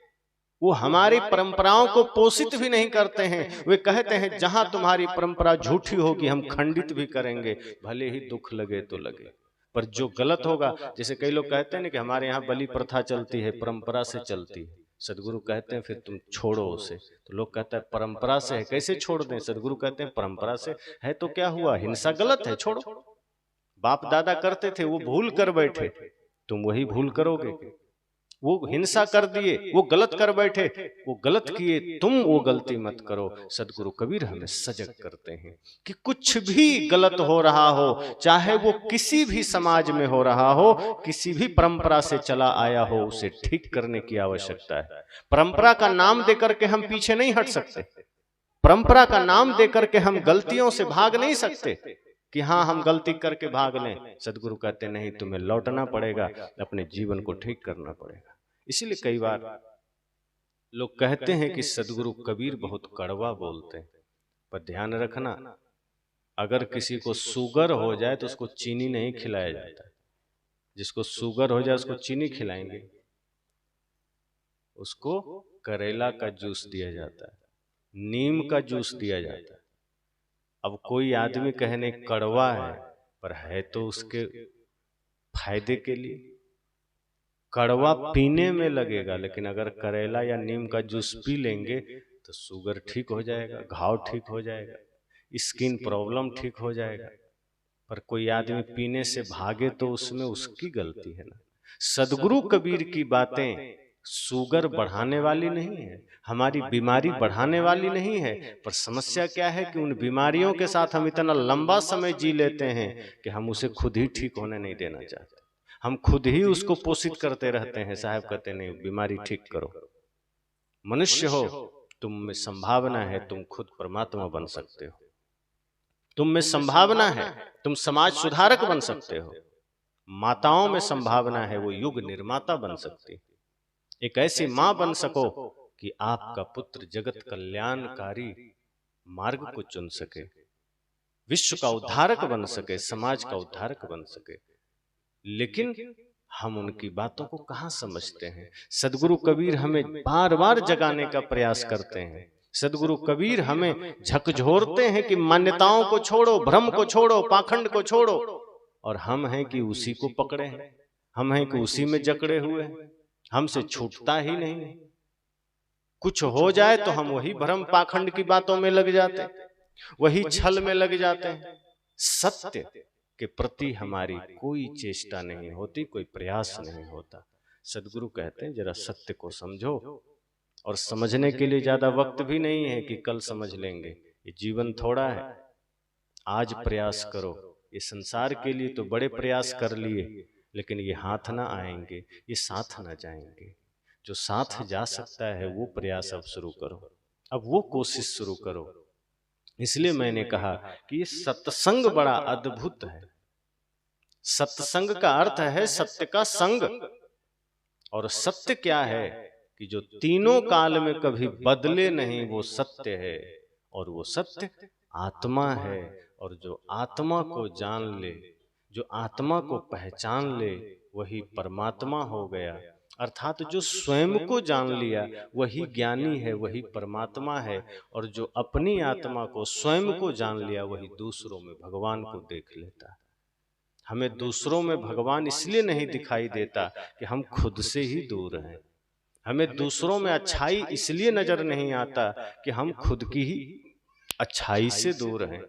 Speaker 1: वो हमारी परंपराओं को पोषित भी नहीं करते हैं। वे कहते हैं जहां तुम्हारी परंपरा झूठी होगी हम खंडित भी करेंगे, भले ही दुख लगे तो लगे। पर जो गलत होगा, जैसे कई लोग कहते हैं ना कि हमारे यहाँ बलि प्रथा चलती है, परंपरा से चलती है। सदगुरु कहते हैं फिर तुम छोड़ो उसे। तो लोग कहते हैं परंपरा से है, कैसे छोड़ दें। सदगुरु कहते हैं परंपरा से है तो क्या हुआ, हिंसा गलत है, छोड़ो। बाप दादा करते थे, वो भूल कर बैठे, तुम वही भूल करोगे। वो हिंसा कर दिए, वो गलत कर बैठे, वो गलत किए, तुम वो गलती मत करो। सदगुरु कबीर हमें सजग करते हैं कि कुछ भी गलत हो रहा हो, चाहे वो किसी भी समाज में हो रहा हो, किसी भी परंपरा से चला आया हो, उसे ठीक करने की आवश्यकता है। परंपरा का नाम देकर के हम पीछे नहीं हट सकते, परंपरा का नाम देकर के हम गलतियों से भाग नहीं सकते कि हाँ हम गलती करके भाग लें। सदगुरु कहते नहीं, तुम्हें लौटना पड़ेगा, अपने जीवन को ठीक करना पड़ेगा। इसीलिए कई बार लोग कहते हैं कि सदगुरु कबीर बहुत कड़वा बोलते हैं, पर ध्यान रखना, अगर किसी को शुगर हो जाए तो उसको चीनी नहीं खिलाया जाता। जिसको शुगर हो जाए उसको चीनी खिलाएंगे, उसको करेला का जूस दिया जाता है, नीम का जूस दिया जाता है। अब कोई आदमी कहने कड़वा है, पर है तो उसके फायदे के लिए। कड़वा पीने में लगेगा, लेकिन अगर करेला या नीम का जूस पी लेंगे तो शुगर ठीक हो जाएगा, घाव ठीक हो जाएगा, स्किन प्रॉब्लम ठीक हो जाएगा। पर कोई आदमी पीने से भागे तो उसमें उसकी गलती है ना। सदगुरु कबीर की बातें शुगर बढ़ाने वाली नहीं है, हमारी बीमारी बढ़ाने वाली नहीं है। पर समस्या क्या है कि उन बीमारियों के साथ हम इतना लंबा समय जी लेते हैं कि हम उसे खुद ही ठीक होने नहीं देना चाहते। हम खुद ही उसको पोषित करते रहते हैं। साहब कहते नहीं, बीमारी ठीक करो। मनुष्य हो, तुम में संभावना है, तुम खुद परमात्मा बन सकते हो। तुम में संभावना है, तुम समाज सुधारक बन सकते हो। माताओं में संभावना है, वो युग निर्माता बन सकती। एक ऐसी मां बन सको कि आपका पुत्र जगत कल्याणकारी मार्ग को चुन सके, विश्व का उद्धारक बन सके, समाज का उद्धारक बन सके। लेकिन हम उनकी बातों को कहां समझते हैं। सदगुरु कबीर हमें बार बार जगाने का प्रयास करते हैं। सदगुरु कबीर हमें झकझोरते हैं कि मान्यताओं को छोड़ो, भ्रम को छोड़ो, पाखंड को छोड़ो। और हम हैं कि उसी को पकड़े हैं, हम हैं कि उसी में जकड़े हुए हैं, हमसे छूटता ही नहीं। कुछ हो जाए तो हम वही भ्रम पाखंड की बातों में लग जाते, वही छल में लग जाते हैं। सत्य के प्रति हमारी कोई चेष्टा नहीं होती, कोई प्रयास नहीं होता। सदगुरु कहते हैं जरा सत्य को समझो, और समझने के लिए ज्यादा वक्त भी नहीं है कि कल समझ लेंगे। ये जीवन थोड़ा है, आज प्रयास करो। ये संसार के लिए तो बड़े प्रयास कर लिए, लेकिन ये हाथ ना आएंगे, ये साथ ना जाएंगे। जो साथ जा सकता है वो प्रयास अब शुरू करो, अब वो कोशिश शुरू करो। इसलिए मैंने कहा कि ये सत्संग बड़ा अद्भुत है। सत्संग का अर्थ है सत्य का संग। और सत्य क्या है कि जो तीनों काल में कभी बदले नहीं, वो सत्य है। और वो सत्य आत्मा है। और जो आत्मा को जान ले, जो आत्मा को पहचान ले, वही परमात्मा हो गया। अर्थात जो स्वयं को जान लिया वही ज्ञानी है, वही परमात्मा है। और जो अपनी आत्मा को स्वयं को जान लिया वही दूसरों में भगवान को देख लेता है। हमें दूसरों में भगवान इसलिए नहीं दिखाई देता कि हम खुद से ही दूर हैं। हमें दूसरों में अच्छाई इसलिए नजर नहीं आता कि हम खुद की ही अच्छाई से दूर हैं।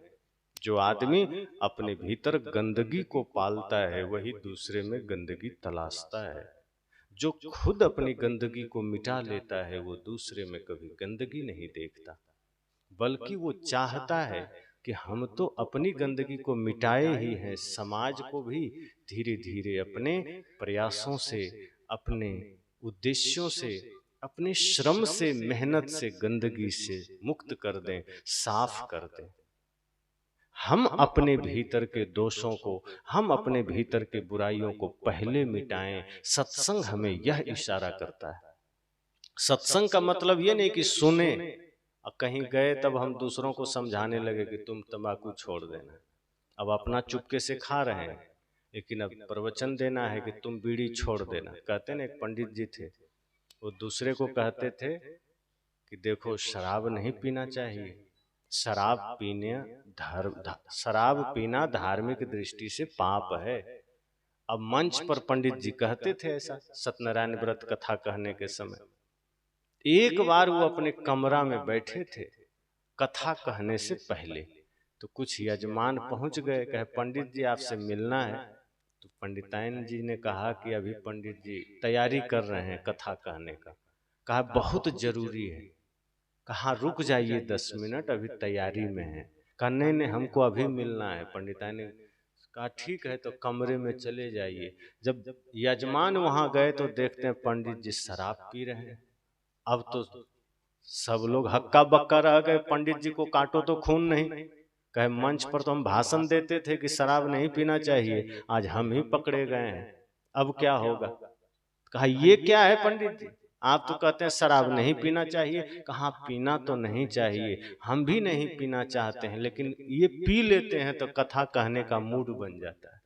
Speaker 1: जो आदमी अपने भीतर गंदगी को पालता है वही दूसरे में गंदगी तलाशता है। जो खुद अपनी गंदगी को मिटा लेता है वो दूसरे में कभी गंदगी नहीं देखता, बल्कि वो चाहता है कि हम तो अपनी गंदगी को मिटाए ही हैं, समाज को भी धीरे धीरे अपने प्रयासों से, अपने उद्देश्यों से, अपने श्रम से, मेहनत से गंदगी से मुक्त कर दें, साफ कर दें। हम अपने भीतर के दोषों को, हम अपने भीतर के बुराइयों को पहले मिटाएं। सत्संग हमें यह इशारा करता है। सत्संग का मतलब ये नहीं कि सुने और कहीं गए तब हम दूसरों को समझाने लगे कि तुम तंबाकू छोड़ देना। अब अपना चुपके से खा रहे हैं, लेकिन अब प्रवचन देना है कि तुम बीड़ी छोड़ देना। कहते ना, एक पंडित जी थे, वो दूसरे को कहते थे कि देखो शराब नहीं पीना चाहिए, शराब पीना धार्मिक दृष्टि से पाप है। अब मंच पर पंडित जी कहते थे ऐसा सत्यनारायण व्रत कथा कहने के समय। एक बार वो अपने कमरा में बैठे थे कथा कहने से पहले, तो कुछ यजमान पहुंच गए, कहे पंडित जी आपसे मिलना है। तो पंडिताइन जी ने कहा कि अभी पंडित जी तैयारी कर रहे हैं कथा कहने का। कहा बहुत जरूरी है। कहा रुक जाइए 10 मिनट, अभी तैयारी में है। कहा नहीं हमको अभी मिलना है। पंडिताइन ने कहा ठीक है, तो कमरे में चले जाइए। जब यजमान वहां गए तो देखते हैं पंडित जी शराब पी रहे हैं। अब तो सब लोग हक्का बक्का रह गए, पंडित जी को काटो तो खून नहीं। कहे मंच पर तो हम भाषण देते थे कि शराब नहीं पीना चाहिए, आज हम ही पकड़े गए हैं, अब क्या होगा। कहा ये क्या है पंडित जी, आप तो कहते हैं शराब नहीं पीना चाहिए। कहा पीना तो नहीं चाहिए, हम भी नहीं पीना चाहते हैं, लेकिन ये पी लेते हैं तो कथा कहने का मूड बन जाता है,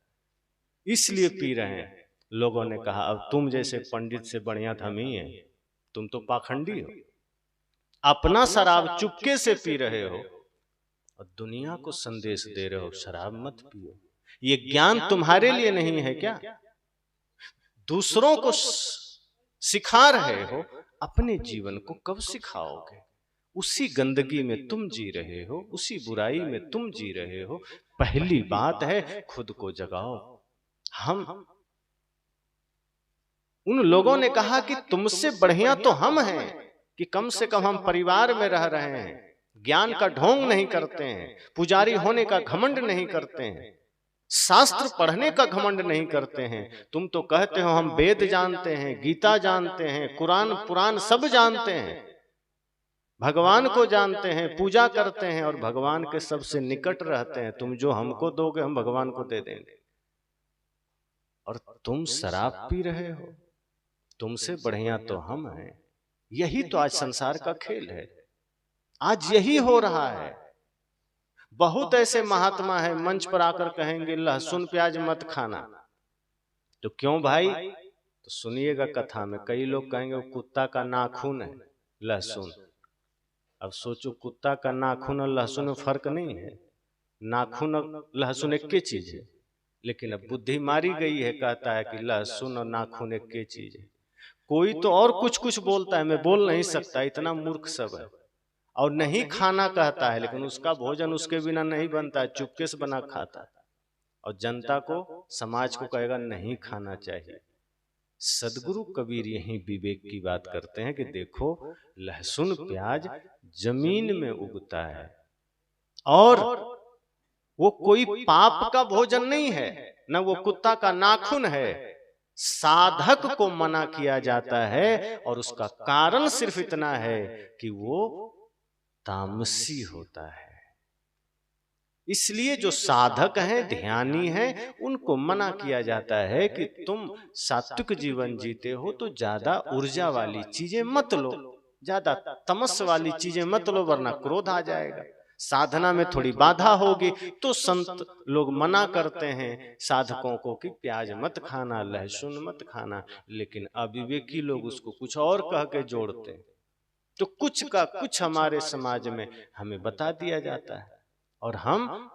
Speaker 1: इसलिए पी रहे हैं। लोगों ने कहा अब तुम जैसे पंडित से बढ़िया तो हम ही हैं, तुम तो पाखंडी हो, अपना शराब चुपके से पी रहे हो और दुनिया को संदेश दे रहे हो शराब मत पियो। ये ज्ञान तुम्हारे लिए नहीं है क्या? दूसरों को सिखा रहे हो, अपने जीवन को कब सिखाओगे? उसी गंदगी में तुम जी रहे हो, उसी बुराई में तुम जी रहे हो। पहली बात है खुद को जगाओ। हम उन लोगों ने कहा कि तुमसे बढ़िया तो हम हैं कि कम से कम हम परिवार में रह रहे हैं, ज्ञान का ढोंग नहीं करते हैं, पुजारी होने का घमंड नहीं करते हैं, शास्त्र पढ़ने का घमंड नहीं करते हैं। तुम तो कहते हो हम वेद जानते हैं, गीता जानते हैं, कुरान पुराण सब जानते हैं, भगवान को जानते हैं, पूजा करते हैं और भगवान के सबसे निकट रहते हैं। तुम जो हमको दोगे हम भगवान को दे देंगे, और तुम शराब पी रहे हो। तुमसे बढ़िया तो हम हैं। यही तो आज संसार का खेल है, आज यही हो रहा है। बहुत ऐसे महात्मा है मंच पर आकर कहेंगे लहसुन प्याज मत खाना, तो क्यों भाई? तो सुनिएगा कथा में कई लोग कहेंगे कुत्ता का नाखून है लहसुन। अब सोचो कुत्ता का नाखून और लहसुन में फर्क नहीं है, नाखून और लहसुन एक ही चीज है। लेकिन अब बुद्धि मारी गई है, कहता है कि लहसुन और नाखून एक ही चीज है। कोई तो और कुछ कुछ बोलता है, मैं बोल नहीं सकता, इतना मूर्ख सब है। और नहीं खाना कहता है, लेकिन उसका भोजन उसके बिना नहीं बनता है, चुपके से बना खाता है। और जनता को, समाज को कहेगा नहीं खाना चाहिए। सदगुरु कबीर यही विवेक की बात करते हैं कि देखो लहसुन प्याज जमीन में उगता है और वो कोई पाप का भोजन नहीं है, न वो कुत्ता का नाखून है। साधक को मना किया जाता है और उसका कारण सिर्फ इतना है कि वो तामसी होता है। इसलिए जो साधक हैं, ध्यानी हैं, उनको मना किया जाता है कि तुम सात्विक जीवन जीते हो तो ज्यादा ऊर्जा वाली चीजें मत लो, ज्यादा तमस वाली चीजें मत लो, वरना क्रोध आ जाएगा। साधना में थोड़ी बाधा होगी तो संत लोग मना करते हैं साधकों को कि प्याज मत खाना, लहसुन मत खाना, लेकिन अविवेकी लोग उसको कुछ और कह के जोड़ते हैं। तो कुछ का कुछ हमारे समाज में हमें बता दिया जाता है और हम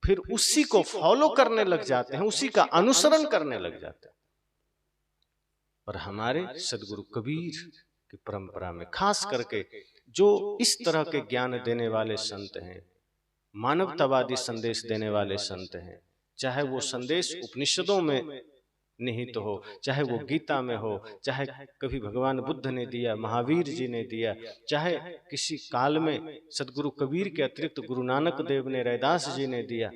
Speaker 1: फिर उसी को फॉलो करने लग जाते हैं, उसी का अनुसरण करने लग जाते हैं। और हमारे सदगुरु कबीर की परंपरा में खास करके जो इस तरह के ज्ञान देने वाले संत हैं, मानवतावादी संदेश देने वाले संत हैं, चाहे वो संदेश उपनिषदों में निहित तो हो, चाहे वो गीता में हो, चाहे कभी भगवान बुद्ध ने दिया, महावीर जी ने दिया, चाहे किसी काल में सदगुरु कबीर के अतिरिक्त गुरु नानक देव ने, रैदास जी ने दिया,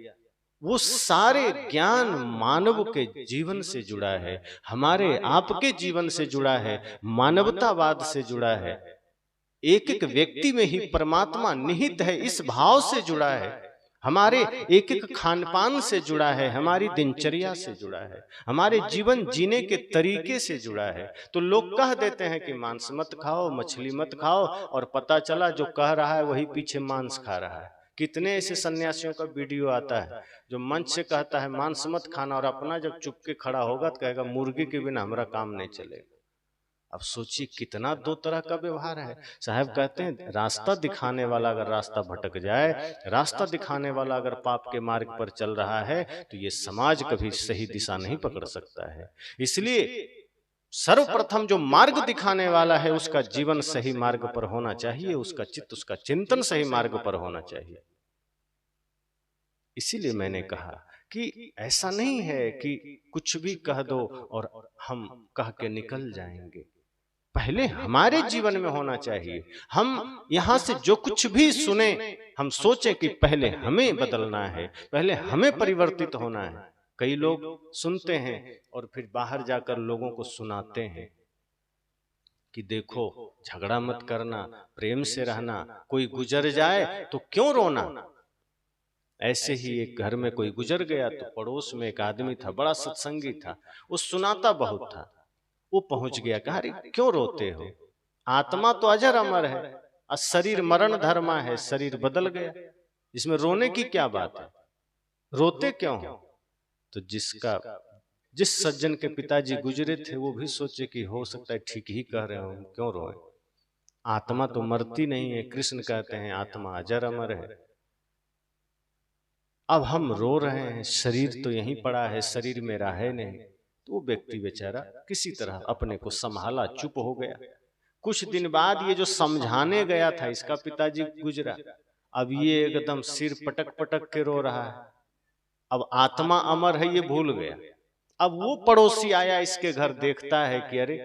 Speaker 1: वो सारे ज्ञान मानव के जीवन से जुड़ा है, हमारे आपके जीवन से जुड़ा है, मानवतावाद से जुड़ा है, एक एक व्यक्ति में ही परमात्मा निहित है इस भाव से जुड़ा है, हमारे एक एक खान पान से जुड़ा है, हमारी दिनचर्या से जुड़ा है, हमारे जीवन जीने के तरीके से जुड़ा है। तो लोग कह देते हैं कि मांस मत खाओ, मछली मत खाओ, और पता चला जो कह रहा है वही पीछे मांस खा रहा है। कितने ऐसे सन्यासियों का वीडियो आता है जो मंच से कहता है मांस मत खाना, और अपना जब चुपके खड़ा होगा तो कहेगा मुर्गी के बिना हमारा काम नहीं चलेगा। अब सोचिए कितना दो तरह का व्यवहार है। साहब कहते हैं रास्ता दिखाने वाला अगर रास्ता भटक जाए, रास्ता दिखाने वाला अगर पाप के मार्ग पर चल रहा है तो ये समाज कभी सही दिशा नहीं पकड़ सकता है। इसलिए सर्वप्रथम जो मार्ग दिखाने वाला है उसका जीवन सही मार्ग पर होना चाहिए, उसका चित्त, उसका चिंतन सही मार्ग पर होना चाहिए। इसीलिए मैंने कहा कि ऐसा नहीं है कि कुछ भी कह दो और हम कह के निकल जाएंगे, पहले हमारे जीवन में होना चाहिए। हम यहां से जो कुछ भी सुने हम सोचें कि पहले हमें बदलना है, पहले हमें परिवर्तित होना है। कई लोग सुनते हैं और फिर बाहर जाकर लोगों को सुनाते हैं कि देखो झगड़ा मत करना, प्रेम से रहना, कोई गुजर जाए तो क्यों रोना। ऐसे ही एक घर में कोई गुजर गया तो पड़ोस में एक आदमी था, बड़ा सत्संगी था, वो सुनाता बहुत था। वो पहुंच गया, कहा अरे क्यों रोते हो, आत्मा तो अजर अमर है और शरीर मरण धर्मा है, शरीर बदल गया, इसमें रोने की क्या बात है, रोते क्यों हो। तो जिस सज्जन के पिताजी गुजरे थे वो भी सोचे कि हो सकता है ठीक ही कह रहे हो, क्यों रोए, आत्मा तो मरती नहीं है, कृष्ण कहते हैं आत्मा अजर अमर है। अब हम रो रहे हैं, शरीर तो यहीं पड़ा है, शरीर मेरा है नहीं। तो वो व्यक्ति बेचारा किसी तरह अपने को संभाला, चुप हो गया। कुछ दिन बाद ये जो समझाने गया था इसका पिताजी गुजरा, अब ये एकदम सिर पटक पटक के रो रहा है। अब आत्मा अमर है ये भूल गया। अब वो पड़ोसी आया इसके घर, देखता है कि अरे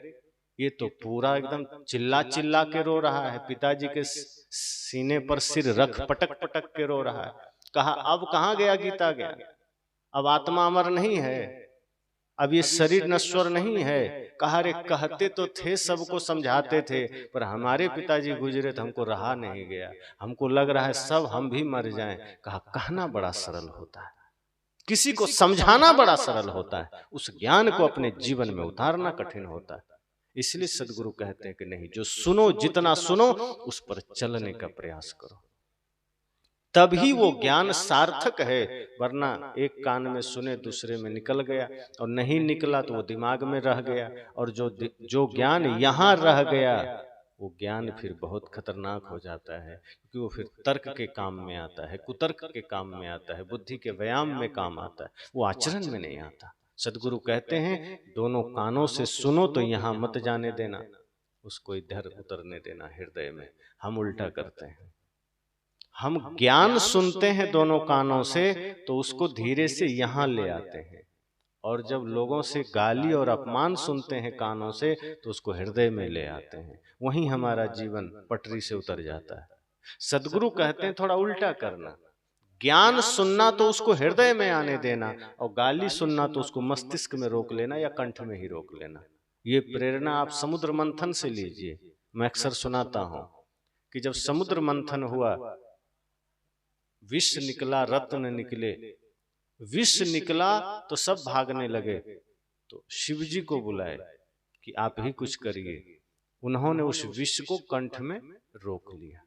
Speaker 1: ये तो पूरा एकदम चिल्ला चिल्ला के रो रहा है, पिताजी के सीने पर सिर रख पटक पटक के रो रहा है। कहा अब कहाँ गया गीता ज्ञान, अब आत्मा अमर नहीं है, अब ये शरीर नश्वर नहीं है। कहा रे कहते तो थे, सबको समझाते थे, पर हमारे पिताजी गुजरे तो हमको रहा नहीं गया, हमको लग रहा है सब हम भी मर जाएं। कहा कहना बड़ा सरल होता है, किसी को समझाना बड़ा सरल होता है, उस ज्ञान को अपने जीवन में उतारना कठिन होता है। इसलिए सदगुरु कहते हैं कि नहीं, जो सुनो, जितना सुनो उस पर चलने का प्रयास करो, तभी वो ज्ञान सार्थक है। वरना एक कान में सुने दूसरे में निकल गया, और नहीं निकला तो वो दिमाग में रह गया, और जो ज्ञान यहाँ रह गया वो ज्ञान फिर बहुत खतरनाक हो जाता है, क्योंकि वो फिर तर्क के काम में आता है, कुतर्क के काम में आता है, बुद्धि के व्यायाम में काम आता है, वो आचरण में नहीं आता। सदगुरु कहते हैं दोनों कानों से सुनो तो यहाँ मत जाने देना, उसको इधर उतरने देना हृदय में। हम उल्टा करते हैं, हम ज्ञान सुनते हैं दोनों कानों से तो उसको धीरे से यहाँ ले आते हैं, और जब लोगों से गाली और अपमान सुनते हैं कानों से तो उसको हृदय में ले आते हैं, वहीं हमारा जीवन पटरी से उतर जाता है। सदगुरु कहते हैं थोड़ा उल्टा करना, ज्ञान सुनना तो उसको हृदय में आने देना, और गाली सुनना तो उसको मस्तिष्क में रोक लेना या कंठ में ही रोक लेना। ये प्रेरणा आप समुद्र मंथन से लीजिए। मैं अक्सर सुनाता हूं कि जब समुद्र मंथन हुआ, विष निकला रत्न निकले, विष निकला तो सब भागने लगे, तो शिव जी को बुलाए कि आप ही कुछ करिए। उन्होंने उस विष को कंठ में रोक लिया।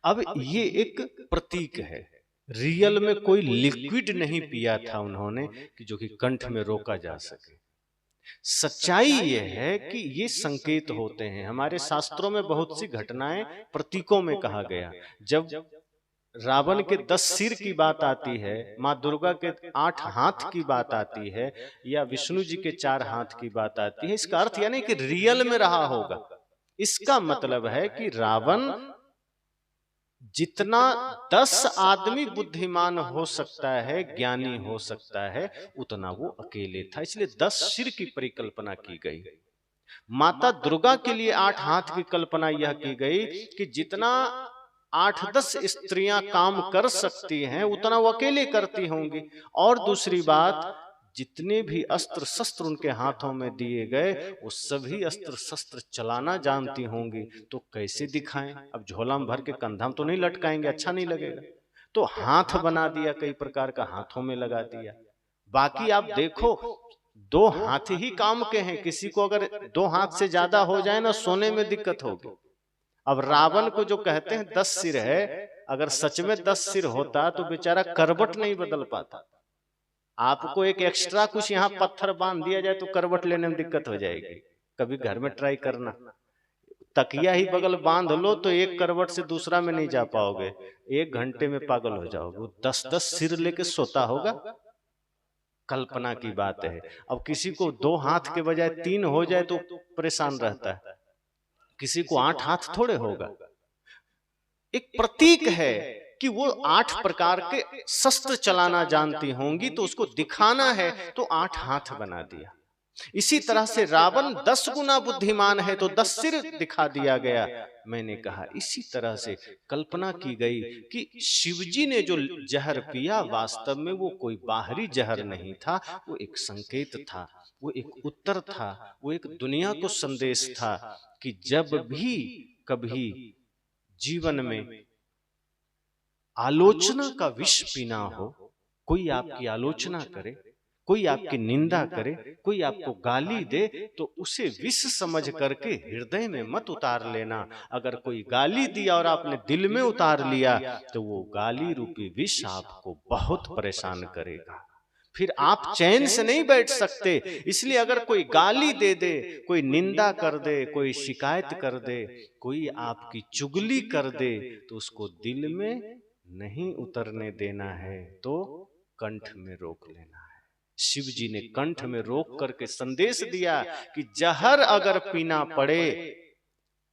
Speaker 1: अब ये एक प्रतीक है, रियल में कोई लिक्विड नहीं पिया था उन्होंने कि जो कि कंठ में रोका जा सके। सच्चाई ये है कि ये संकेत होते हैं। हमारे शास्त्रों में बहुत सी घटनाएं प्रतीकों में कहा गया। जब रावण के 10 सिर की बात आती है, माँ दुर्गा के 8 हाथ की बात आती है, या विष्णु जी के 4 हाथ की बात आती है, इसका अर्थ यानी कि रियल में रहा होगा। इसका मतलब है कि रावण जितना 10 आदमी बुद्धिमान हो सकता है, ज्ञानी हो सकता है, उतना वो अकेले था। इसलिए 10 सिर की परिकल्पना की गई। माता दुर्गा के लिए 8 हाथ की कल्पना यह की गई कि जितना 8-10 स्त्रियां काम कर सकती हैं उतना वो अकेले करती होंगी। और दूसरी बात, जितने भी अस्त्र शस्त्र उनके हाथों में दिए गए वो सभी अस्त्र शस्त्र चलाना जानती होंगी, तो कैसे दिखाएं? अब झोला में भर के कंधा में तो नहीं लटकाएंगे, अच्छा नहीं लगेगा। तो हाथ बना दिया, कई प्रकार का हाथों में लगा दिया। बाकी आप देखो 2 हाथ ही काम के हैं। किसी को अगर 2 हाथ से ज्यादा हो जाए ना, सोने में दिक्कत होगी। अब रावण को जो कहते हैं 10 सिर है, अगर सच में 10 सिर होता तो बेचारा करवट नहीं बदल पाता। आपको एक एक्स्ट्रा कुछ यहाँ पत्थर बांध दिया जाए तो करवट लेने में दिक्कत हो जाएगी। कभी घर में ट्राई करना, तकिया ही बगल बांध लो तो एक करवट से दूसरा में नहीं जा पाओगे, 1 घंटे में पागल हो जाओगे। 10-10 सिर लेके सोता होगा, कल्पना की बात है। अब किसी को 2 हाथ के बजाय 3 हो जाए तो परेशान रहता है, किसी को 8 हाथ थोड़े होगा। एक प्रतीक है कि वो 8 प्रकार के शस्त्र चलाना जानती होंगी, तो उसको दिखाना है तो 8 हाथ बना दिया। इसी तरह से रावण 10 गुना बुद्धिमान है तो 10 सिर दिखा दिया गया। मैंने कहा इसी तरह से कल्पना की गई कि शिवजी ने जो जहर पिया वास्तव में वो कोई बाहरी जहर नहीं था, वो एक संकेत था, वो एक उत्तर था, वो एक दुनिया को संदेश था कि जब भी कभी जीवन में आलोचना का विष पीना हो, कोई आपकी आलोचना करे, कोई आपकी निंदा करे, कोई आपको गाली दे, तो उसे विष समझ करके हृदय में मत उतार लेना। अगर कोई गाली दिया और आपने दिल में उतार लिया तो वो गाली रूपी विष आपको बहुत परेशान करेगा, फिर आप चैन से नहीं बैठ सकते। इसलिए अगर कोई गाली दे दे, कोई निंदा कर दे, कोई शिकायत कर दे, कोई आपकी चुगली कर दे, तो उसको दिल में नहीं उतरने देना है, तो कंठ में रोक लेना है। शिव जी ने कंठ में रोक करके संदेश दिया कि जहर अगर पीना पड़े,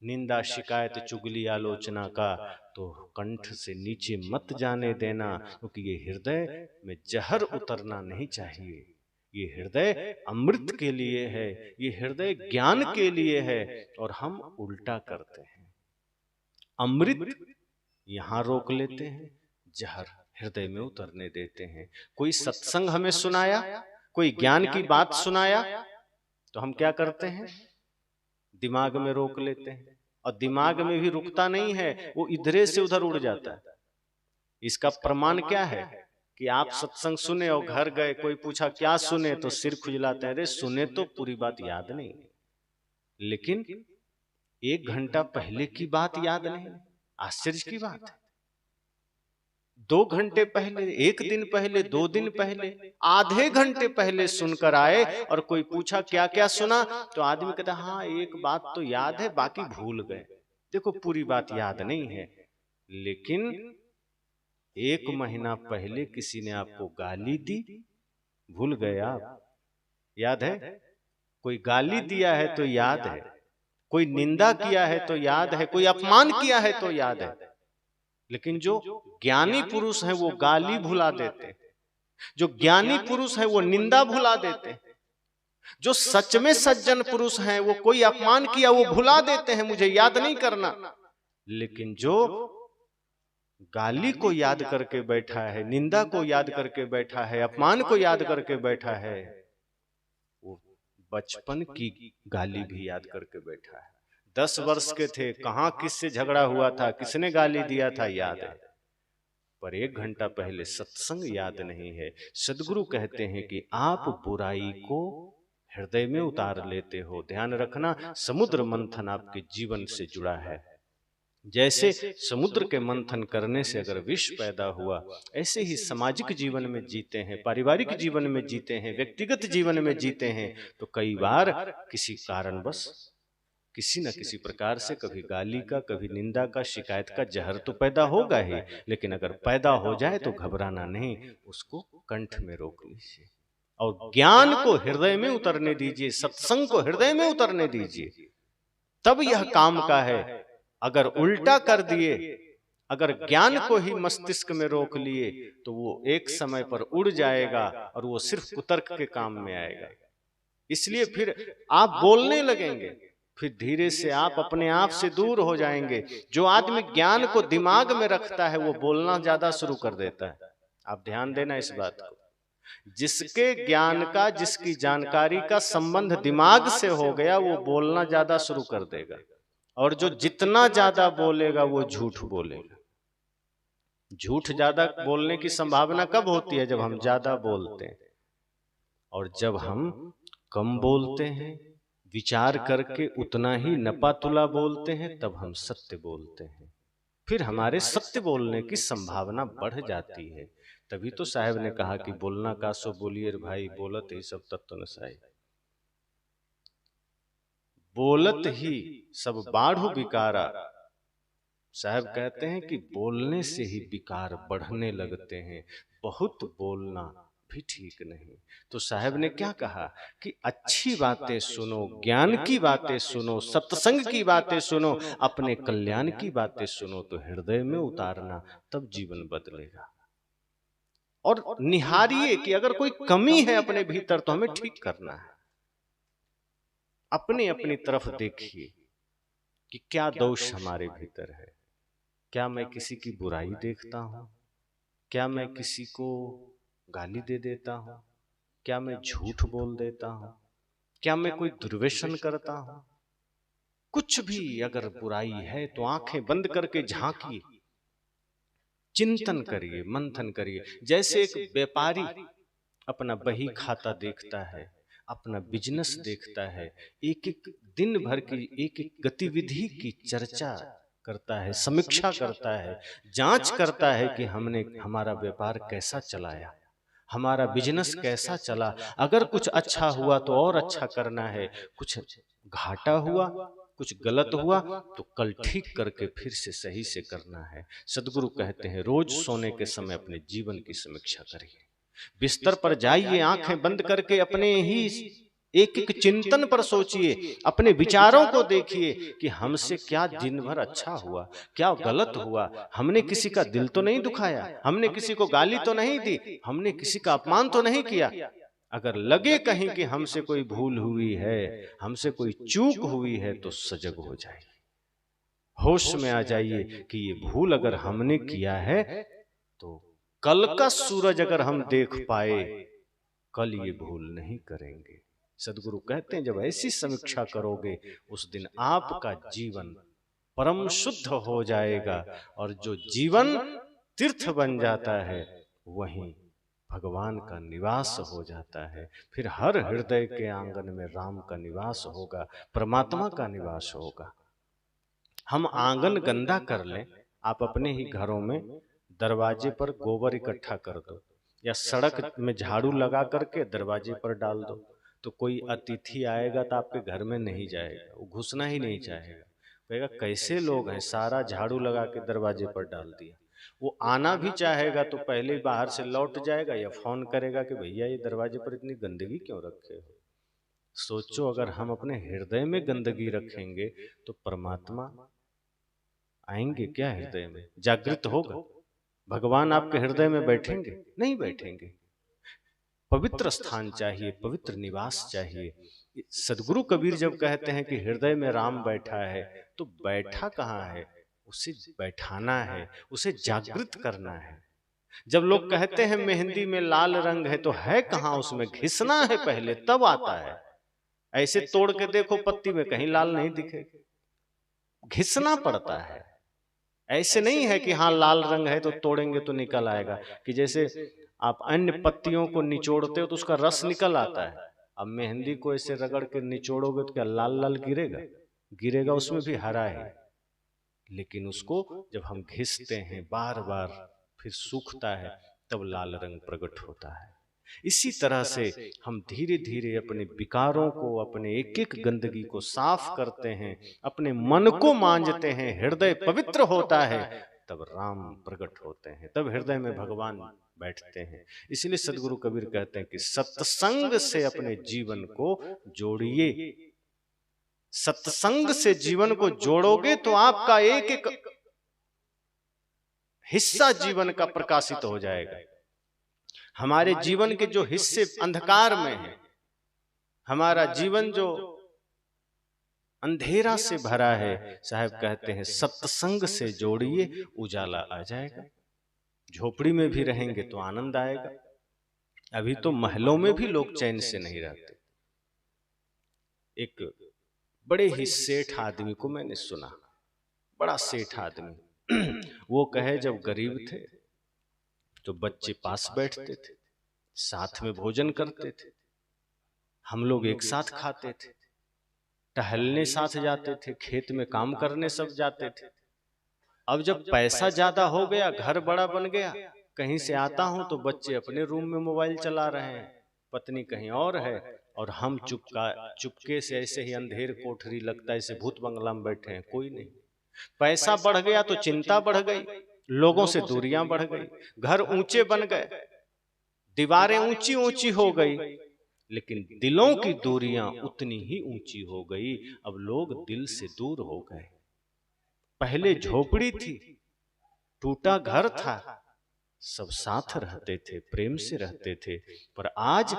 Speaker 1: निंदा शिकायत चुगली आलोचना का, तो कंठ से नीचे मत जाने देना, क्योंकि ये हृदय में जहर उतरना नहीं चाहिए। ये हृदय अमृत के लिए है, ये हृदय ज्ञान के लिए है, और हम उल्टा करते हैं। अमृत यहां रोक लेते हैं, जहर हृदय में उतरने देते हैं। कोई सत्संग हमें सुनाया, कोई ज्ञान की बात सुनाया, तो हम क्या करते हैं? दिमाग में रोक लेते हैं, और दिमाग में भी रुकता नहीं है, वो इधरे से उधर उड़ जाता है। इसका प्रमाण क्या है कि आप सत्संग सुने और घर गए, कोई पूछा क्या सुने, तो सिर खुजलाते हैं, अरे सुने तो पूरी बात याद नहीं, लेकिन 1 घंटा पहले की बात याद नहीं। आश्चर्य की बात है। 2 घंटे पहले, 1 दिन पहले, 2 दिन पहले, आधे घंटे पहले सुनकर आए, और कोई पूछा क्या क्या सुना, तो आदमी कहता हाँ 1 बात तो याद है, बाकी भूल गए। देखो पूरी बात याद नहीं है, लेकिन 1 महीना पहले किसी ने आपको गाली दी, भूल गए आप? याद है? कोई गाली दिया है तो याद है, कोई निंदा किया है तो याद है, कोई अपमान किया है तो याद है। लेकिन जो ज्ञानी पुरुष हैं वो गाली भुला देते, जो ज्ञानी पुरुष हैं वो निंदा भुला देते, जो सच में सज्जन पुरुष हैं वो कोई अपमान किया वो भुला देते हैं, मुझे याद नहीं करना। लेकिन जो गाली को याद करके बैठा है, निंदा को याद करके बैठा है, अपमान को याद करके बैठा है, वो बचपन की गाली भी याद करके बैठा है। 10 वर्ष के थे, कहां किससे झगड़ा हुआ था, किसने गाली दिया था, याद है, पर 1 घंटा पहले सत्संग याद नहीं है। सदगुरु कहते हैं कि आप बुराई को हृदय में उतार लेते हो। ध्यान रखना, समुद्र मंथन आपके जीवन से जुड़ा है। जैसे समुद्र के मंथन करने से अगर विष पैदा हुआ, ऐसे ही सामाजिक जीवन में जीते हैं, पारिवारिक जीवन में जीते हैं, व्यक्तिगत जीवन में जीते हैं, तो कई बार किसी कारणवश किसी न किसी प्रकार से कभी गाली का, कभी निंदा का, शिकायत का जहर तो पैदा होगा ही, लेकिन अगर पैदा हो जाए तो घबराना नहीं, उसको कंठ में रोक लीजिए और ज्ञान को हृदय में उतरने दीजिए, सत्संग को हृदय में उतरने दीजिए, तब यह काम का है। अगर उल्टा कर दिए, अगर ज्ञान को ही मस्तिष्क में रोक लिए, तो वो एक समय पर उड़ जाएगा और वो सिर्फ कुतर्क के काम में आएगा। इसलिए फिर आप बोलने लगेंगे, फिर धीरे से आप अपने आप से दूर हो जाएंगे। जो आदमी ज्ञान को दिमाग में रखता है वो बोलना ज्यादा शुरू कर देता है। आप ध्यान देना इस बात को। जिसके ज्ञान का, जिसकी जानकारी का संबंध दिमाग से हो गया, वो बोलना ज्यादा शुरू कर देगा, और जो जितना ज्यादा बोलेगा वो झूठ बोलेगा। झूठ ज्यादा बोलने की संभावना कब होती है? जब हम ज्यादा बोलते हैं। और जब हम कम बोलते हैं, विचार करके उतना ही नपातुला बोलते हैं, तब हम सत्य बोलते हैं। फिर हमारे सत्य बोलने की संभावना बढ़ जाती है। तभी तो साहब ने कहा कि बोलना का सो बोलिए रे भाई, बोलत ही सब तत्व नसाई। बोलत ही सब बाढ़ु विकारा। साहब कहते हैं कि बोलने से ही विकार बढ़ने लगते हैं, बहुत बोलना भी ठीक नहीं। तो साहब ने क्या कहा कि अच्छी बातें सुनो, ज्ञान की बातें सुनो, सत्संग की बातें सुनो, अपने कल्याण की बातें सुनो, तो हृदय में उतारना, तब जीवन बदलेगा। और निहारिए कि अगर कोई कमी है अपने भीतर तो हमें ठीक करना है। अपने अपनी तरफ देखिए कि क्या दोष हमारे भीतर है। क्या मैं किसी की बुराई देखता हूं? क्या मैं किसी को गाली दे देता हूं? क्या मैं झूठ बोल देता हूं? क्या मैं कोई दुर्व्यसन करता हूं? कुछ भी अगर बुराई है तो आंखें बंद करके झांकिए, चिंतन करिए, मंथन करिए। जैसे एक व्यापारी अपना बही खाता देखता है, अपना बिजनेस देखता है, एक एक दिन भर की एक एक गतिविधि की चर्चा करता है, समीक्षा करता है, जांच करता है कि हमने हमारा व्यापार कैसा चलाया, हमारा बिजनेस कैसा चला। अगर कुछ अच्छा हुआ तो और अच्छा करना है, कुछ घाटा हुआ, कुछ गलत हुआ तो कल ठीक करके फिर से सही से करना है। सदगुरु कहते हैं रोज सोने के समय अपने जीवन की समीक्षा करिए। बिस्तर पर जाइए, आंखें बंद करके अपने ही एक एक चिंतन पर सोचिए, अपने विचारों को देखिए कि हमसे क्या दिन भर अच्छा हुआ, क्या गलत हुआ। हमने किसी का दिल तो नहीं दुखाया, हमने किसी को गाली तो नहीं दी, हमने किसी का अपमान तो नहीं किया। अगर लगे कहीं कि हमसे कोई भूल हुई है, हमसे कोई चूक हुई है, तो सजग हो जाइए, होश में आ जाइए कि ये भूल अगर हमने किया है तो कल का सूरज अगर हम देख पाए, कल ये भूल नहीं करेंगे। सदगुरु कहते हैं जब ऐसी समीक्षा करोगे, उस दिन आपका जीवन परम शुद्ध हो जाएगा, और जो जीवन तीर्थ बन जाता है वहीं भगवान का निवास हो जाता है। फिर हर हृदय के आंगन में राम का निवास होगा, परमात्मा का निवास होगा। हम आंगन गंदा कर लें, आप अपने ही घरों में दरवाजे पर गोबर इकट्ठा कर दो, या सड़क में झाड़ू लगा करके दरवाजे पर डाल दो, तो कोई अतिथि आएगा तो आपके घर में नहीं जाएगा, वो घुसना ही नहीं चाहेगा। कहेगा कैसे लोग हैं, सारा झाड़ू लगा के दरवाजे पर डाल दिया। वो आना भी चाहेगा तो पहले बाहर से लौट जाएगा या फोन करेगा कि भैया ये दरवाजे पर इतनी गंदगी क्यों रखे हो। सोचो अगर हम अपने हृदय में गंदगी रखेंगे तो परमात्मा आएंगे क्या हृदय में? जागृत होगा? भगवान आपके हृदय में बैठेंगे? नहीं बैठेंगे। पवित्र स्थान चाहिए, पवित्र निवास चाहिए। सदगुरु कबीर जब कहते हैं कि हृदय में राम बैठा है, तो बैठा कहाँ है? उसे बैठाना है, उसे जागृत करना है। जब लोग कहते हैं मेहंदी में लाल रंग है, तो है कहाँ उसमें? घिसना है पहले, तब आता है। ऐसे तोड़ के देखो पत्ती में, कहीं लाल नहीं दिखेगा, घिसना पड़ता है। ऐसे नहीं है कि हाँ लाल रंग है तो तोड़ेंगे तो निकल आएगा, कि जैसे आप अन्य पत्तियों को निचोड़ते हो तो उसका रस निकल आता है। अब मेहंदी को ऐसे रगड़ के निचोड़ोगे तो क्या लाल लाल गिरेगा? गिरेगा, उसमें भी हरा है। लेकिन उसको जब हम घिसते हैं बार बार, फिर सूखता है, तब लाल रंग प्रकट होता है। इसी तरह से हम धीरे धीरे अपने विकारों को, अपने एक एक गंदगी को साफ करते हैं, अपने मन को मांजते हैं, हृदय पवित्र होता है, तब राम प्रकट होते हैं, तब हृदय में भगवान बैठते हैं। इसलिए सदगुरु कबीर कहते हैं कि सत्संग से अपने जीवन को जोड़िए। सत्संग से जीवन को जोड़ोगे तो आपका एक एक हिस्सा जीवन का प्रकाशित हो जाएगा। हमारे जीवन के जो हिस्से अंधकार में हैं, हमारा जीवन जो अंधेरा से भरा है, साहब कहते हैं सत्संग से जोड़िए, उजाला आ जाएगा। झोपड़ी में भी रहेंगे तो आनंद आएगा। अभी तो महलों में भी लोग चैन से नहीं रहते। एक बड़े ही सेठ आदमी को मैंने सुना, बड़ा सेठ आदमी, वो कहे जब गरीब थे तो बच्चे पास बैठते थे, साथ में भोजन करते थे, हम लोग एक साथ खाते थे, टहलने साथ जाते थे, खेत में काम करने सब जाते थे। अब जब पैसा ज्यादा हो गया, घर बड़ा बन गया, कहीं से आता हूं तो बच्चे अपने रूम में मोबाइल चला रहे हैं, पत्नी कहीं और है, और हम चुपके से ऐसे ही अंधेर कोठरी लगता है, ऐसे भूत बंगला में बैठे हैं, कोई नहीं। पैसा बढ़ गया तो चिंता बढ़ गई, लोगों से दूरियां बढ़ गई, घर ऊंचे बन गए, दीवारें ऊंची ऊंची हो गई, लेकिन दिलों की दूरियां उतनी ही ऊंची हो गई। अब लोग दिल से दूर हो गए। पहले झोपड़ी थी, टूटा घर था, सब साथ रहते थे, प्रेम से रहते थे, पर आज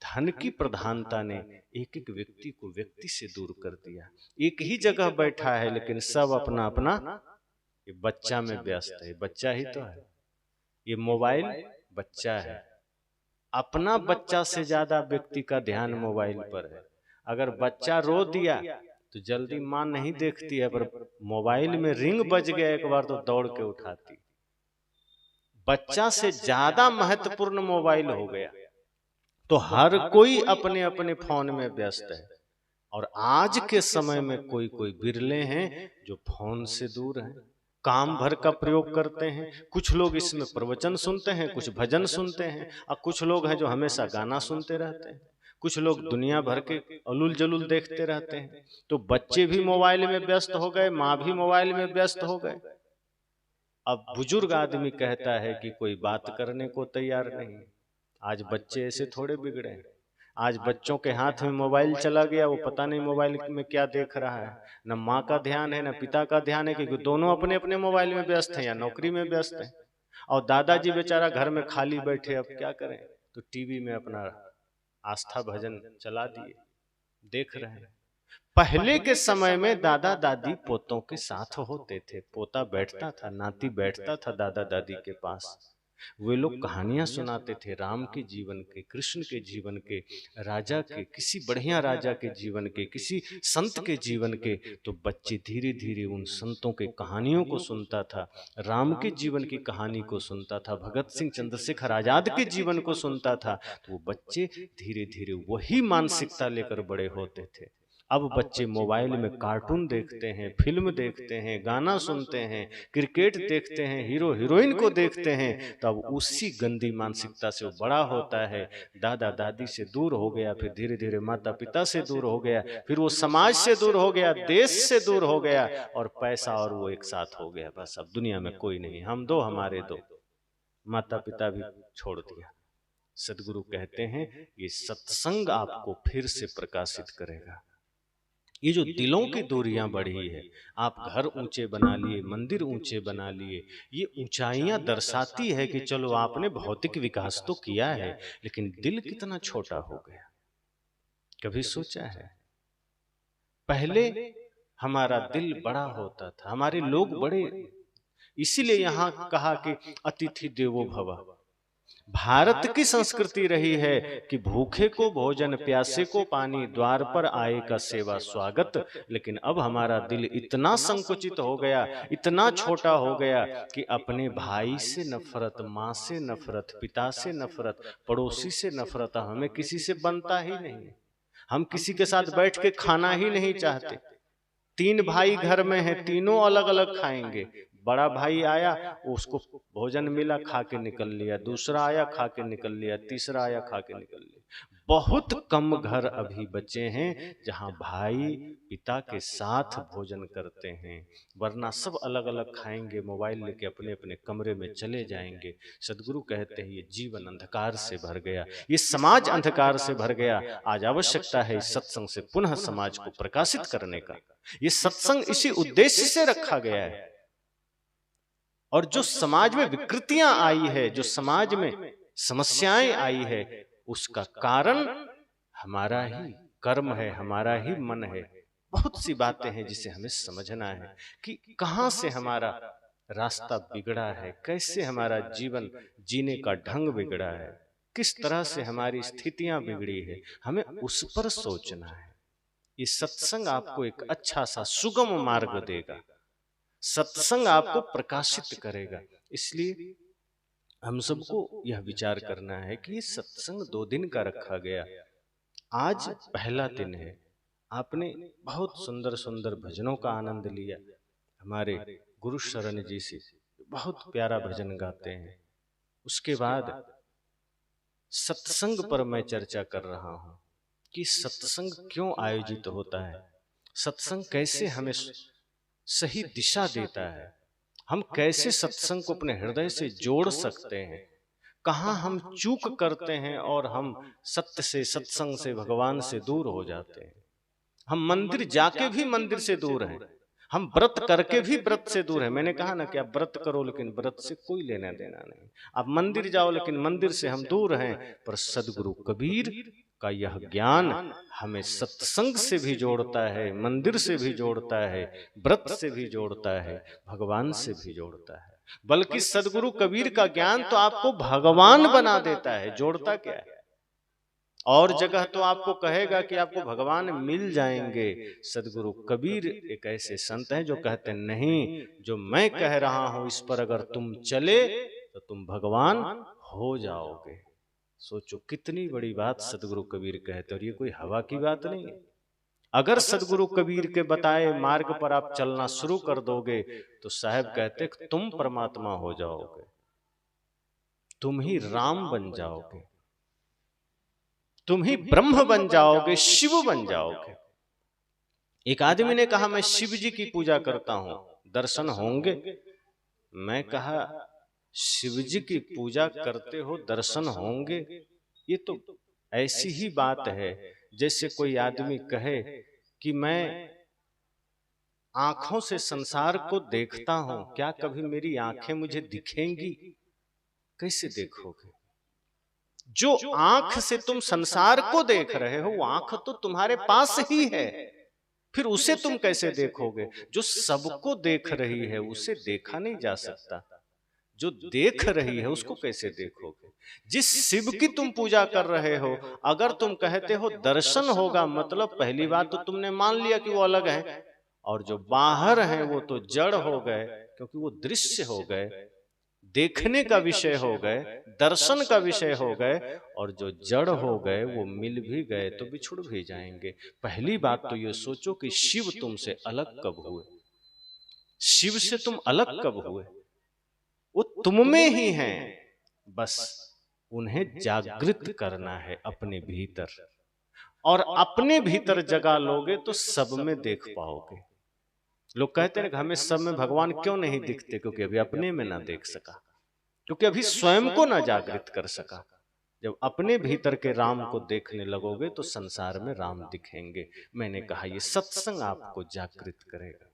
Speaker 1: धन की प्रधानता ने एक एक व्यक्ति को व्यक्ति से दूर कर दिया। एक ही जगह बैठा है, लेकिन सब अपना अपना, ये बच्चा में व्यस्त है, बच्चा ही तो है, ये मोबाइल बच्चा है। अपना बच्चा से ज्यादा व्यक्ति का ध्यान मोबाइल पर है। अगर बच्चा रो दिया तो जल्दी मां नहीं देखती है, पर मोबाइल में रिंग बज गया एक बार तो दौड़ के उठाती। बच्चा से ज्यादा महत्वपूर्ण मोबाइल हो गया, तो हर कोई अपने अपने फोन में व्यस्त है। और आज के समय में कोई कोई बिरले हैं जो फोन से दूर हैं, काम भर का प्रयोग करते हैं। कुछ लोग इसमें प्रवचन सुनते हैं, कुछ भजन सुनते हैं, और कुछ लोग हैं जो हमेशा गाना सुनते रहते हैं। कुछ लोग दुनिया भर के अलुल जलुल देखते रहते हैं। तो बच्चे भी मोबाइल में व्यस्त हो गए, माँ भी मोबाइल में व्यस्त हो गए। अब बुजुर्ग आदमी कहता है कि कोई बात करने को तैयार नहीं। आज बच्चे ऐसे थोड़े बिगड़े हैं। आज बच्चों के हाथ में मोबाइल चला गया, वो पता नहीं मोबाइल में क्या देख रहा है। न माँ का ध्यान है, न पिता का ध्यान है, क्योंकि दोनों अपने अपने मोबाइल में व्यस्त हैं या नौकरी में व्यस्त हैं। और दादाजी बेचारा घर में खाली बैठे, अब क्या करें, तो टीवी में अपना आस्था भजन चला दिए, देख रहे हैं। पहले के समय में दादा दादी पोतों के साथ होते थे, पोता बैठता था, नाती बैठता था दादा दादी के पास। वे लोग कहानियां सुनाते थे, राम के जीवन के, कृष्ण के जीवन के, राजा के, किसी बढ़िया राजा के जीवन के, किसी संत के जीवन के। तो बच्चे धीरे धीरे उन संतों के कहानियों को सुनता था, राम के जीवन की कहानी को सुनता था, भगत सिंह चंद्रशेखर आजाद के जीवन को सुनता था। तो वो बच्चे धीरे धीरे वही मानसिकता लेकर बड़े होते थे। अब बच्चे मोबाइल में कार्टून देखते हैं, फिल्म देखते हैं, गाना सुनते हैं, क्रिकेट देखते हैं, हीरो हीरोइन को देखते हैं। तब उसी गंदी मानसिकता से वो बड़ा होता है। दादा दादी से दूर हो गया, फिर धीरे धीरे माता पिता से दूर हो गया, फिर वो समाज से दूर हो गया, देश से दूर हो गया, और पैसा और वो एक साथ हो गया। बस अब दुनिया में कोई नहीं, हम दो हमारे दो, माता पिता भी छोड़ दिया। सदगुरु कहते हैं ये सत्संग आपको फिर से प्रकाशित करेगा। ये जो दिलों की दूरियां बढ़ी है, आप घर ऊंचे बना लिए, मंदिर ऊंचे बना लिए, ये ऊंचाइयां दर्शाती है कि चलो आपने भौतिक विकास तो किया है, लेकिन दिल कितना छोटा हो गया। कभी सोचा है? पहले हमारा दिल बड़ा होता था, हमारे लोग बड़े, इसीलिए यहां कहा कि अतिथि देवो भव। भारत की संस्कृति रही है कि भूखे को भोजन, प्यासे को पानी, द्वार पर आए का सेवा स्वागत। लेकिन अब हमारा दिल इतना संकुचित हो गया, इतना छोटा हो गया कि अपने भाई से नफरत, माँ से नफरत, पिता से नफरत, पड़ोसी से नफरत, हमें किसी से बनता ही नहीं। हम किसी के साथ बैठ के खाना ही नहीं चाहते। 3 भाई घर में हैं, तीनों अलग अलग खाएंगे। बड़ा भाई आया, उसको भोजन मिला, खा के निकल लिया, दूसरा आया खा के निकल लिया, तीसरा आया खा के निकल लिया। बहुत कम घर अभी बचे हैं जहां भाई पिता के साथ भोजन करते हैं, वरना सब अलग अलग खाएंगे, मोबाइल लेके अपने अपने कमरे में चले जाएंगे। सदगुरु कहते हैं ये जीवन अंधकार से भर गया, ये समाज अंधकार से भर गया। आज आवश्यकता है इस सत्संग से पुनः समाज को प्रकाशित करने का। ये सत्संग इसी उद्देश्य से रखा गया है। और जो समाज में विकृतियां आई है, जो समाज में समस्याएं आई है, उसका कारण हमारा ही कर्म है, हमारा ही मन है। बहुत सी बातें हैं जिसे हमें समझना है कि कहां से हमारा रास्ता बिगड़ा है, कैसे हमारा जीवन जीने का ढंग बिगड़ा है, किस तरह से हमारी स्थितियां बिगड़ी है, हमें उस पर सोचना है। ये सत्संग आपको एक अच्छा सा सुगम मार्ग देगा, सत्संग आपको प्रकाशित करेगा। इसलिए हम सबको यह विचार करना है कि ये सत्संग 2 दिन का रखा गया। आज पहला दिन है, आपने बहुत सुंदर सुंदर भजनों का आनंद लिया। हमारे गुरु शरण जी से बहुत प्यारा भजन गाते हैं। उसके बाद सत्संग पर मैं चर्चा कर रहा हूं कि सत्संग क्यों आयोजित होता है, सत्संग कैसे हमें सही दिशा देता है, हम कैसे सत्संग को अपने हृदय से जोड़ सकते हैं, कहाँ हम चूक करते हैं और हम सत्य से, सत्संग से, भगवान से दूर हो जाते हैं। हम मंदिर जाके भी मंदिर से दूर हैं, हम व्रत करके भी व्रत से दूर हैं। मैंने कहा ना कि आप व्रत करो लेकिन व्रत से कोई लेना देना नहीं, आप मंदिर जाओ लेकिन मंदिर से हम दूर हैं। पर सदगुरु कबीर का यह ज्ञान हमें सत्संग से भी जोड़ता है, मंदिर से भी जोड़ता है, व्रत से भी जोड़ता है, भगवान से भी जोड़ता है। बल्कि सदगुरु कबीर का ज्ञान तो आपको भगवान बना देता है, जोड़ता क्या है। और जगह तो आपको कहेगा कि आपको भगवान मिल जाएंगे। सदगुरु कबीर एक ऐसे संत हैं जो कहते नहीं, जो मैं कह रहा हूं इस पर अगर तुम चले तो तुम भगवान हो जाओगे। सोचो कितनी बड़ी बात सदगुरु कबीर कहते, और ये कोई हवा की बात नहीं है। अगर सदगुरु कबीर के बताए मार्ग पर आप चलना शुरू कर दोगे तो साहब कहते तुम परमात्मा हो जाओगे, तुम ही राम बन जाओगे, तुम ही ब्रह्म बन जाओगे, शिव बन जाओगे। एक आदमी ने कहा मैं शिव जी की पूजा करता हूं, दर्शन होंगे? मैं कहा शिव जी की पूजा करते हो, दर्शन होंगे? ये तो ऐसी ही बात है जैसे कोई आदमी कहे कि मैं आंखों से संसार को देखता हूं, क्या कभी मेरी आंखें मुझे दिखेंगी? कैसे देखोगे? जो आंख से तुम संसार को देख रहे हो, वो आंख तो तुम्हारे पास ही है, फिर उसे तुम कैसे देखोगे? जो सबको देख रही है उसे देखा नहीं जा सकता, जो देख रही है उसको कैसे देखोगे? जिस शिव की तुम पूजा कर रहे हो, अगर तुम कहते हो दर्शन होगा, मतलब पहली बात तो तुमने मान लिया कि वो अलग है, और जो बाहर हैं वो तो जड़ हो गए, क्योंकि वो दृश्य हो गए, देखने का विषय हो गए, दर्शन का विषय हो गए, और जो जड़ हो गए वो मिल भी गए तो बिछुड़ भी जाएंगे। पहली बात तो ये सोचो कि शिव तुमसे अलग कब हुए? शिव से तुम अलग कब हुए? वो तुम में ही हैं, बस उन्हें जागृत करना है अपने भीतर, और अपने भीतर जगा लोगे तो सब में देख पाओगे। लोग कहते हैं कि हमें सब में भगवान क्यों नहीं दिखते? क्योंकि अभी अपने में ना देख सका, क्योंकि अभी स्वयं को ना जागृत कर सका। जब अपने भीतर के राम को देखने लगोगे तो संसार में राम दिखेंगे। मैंने कहा ये सत्संग आपको जागृत करेगा।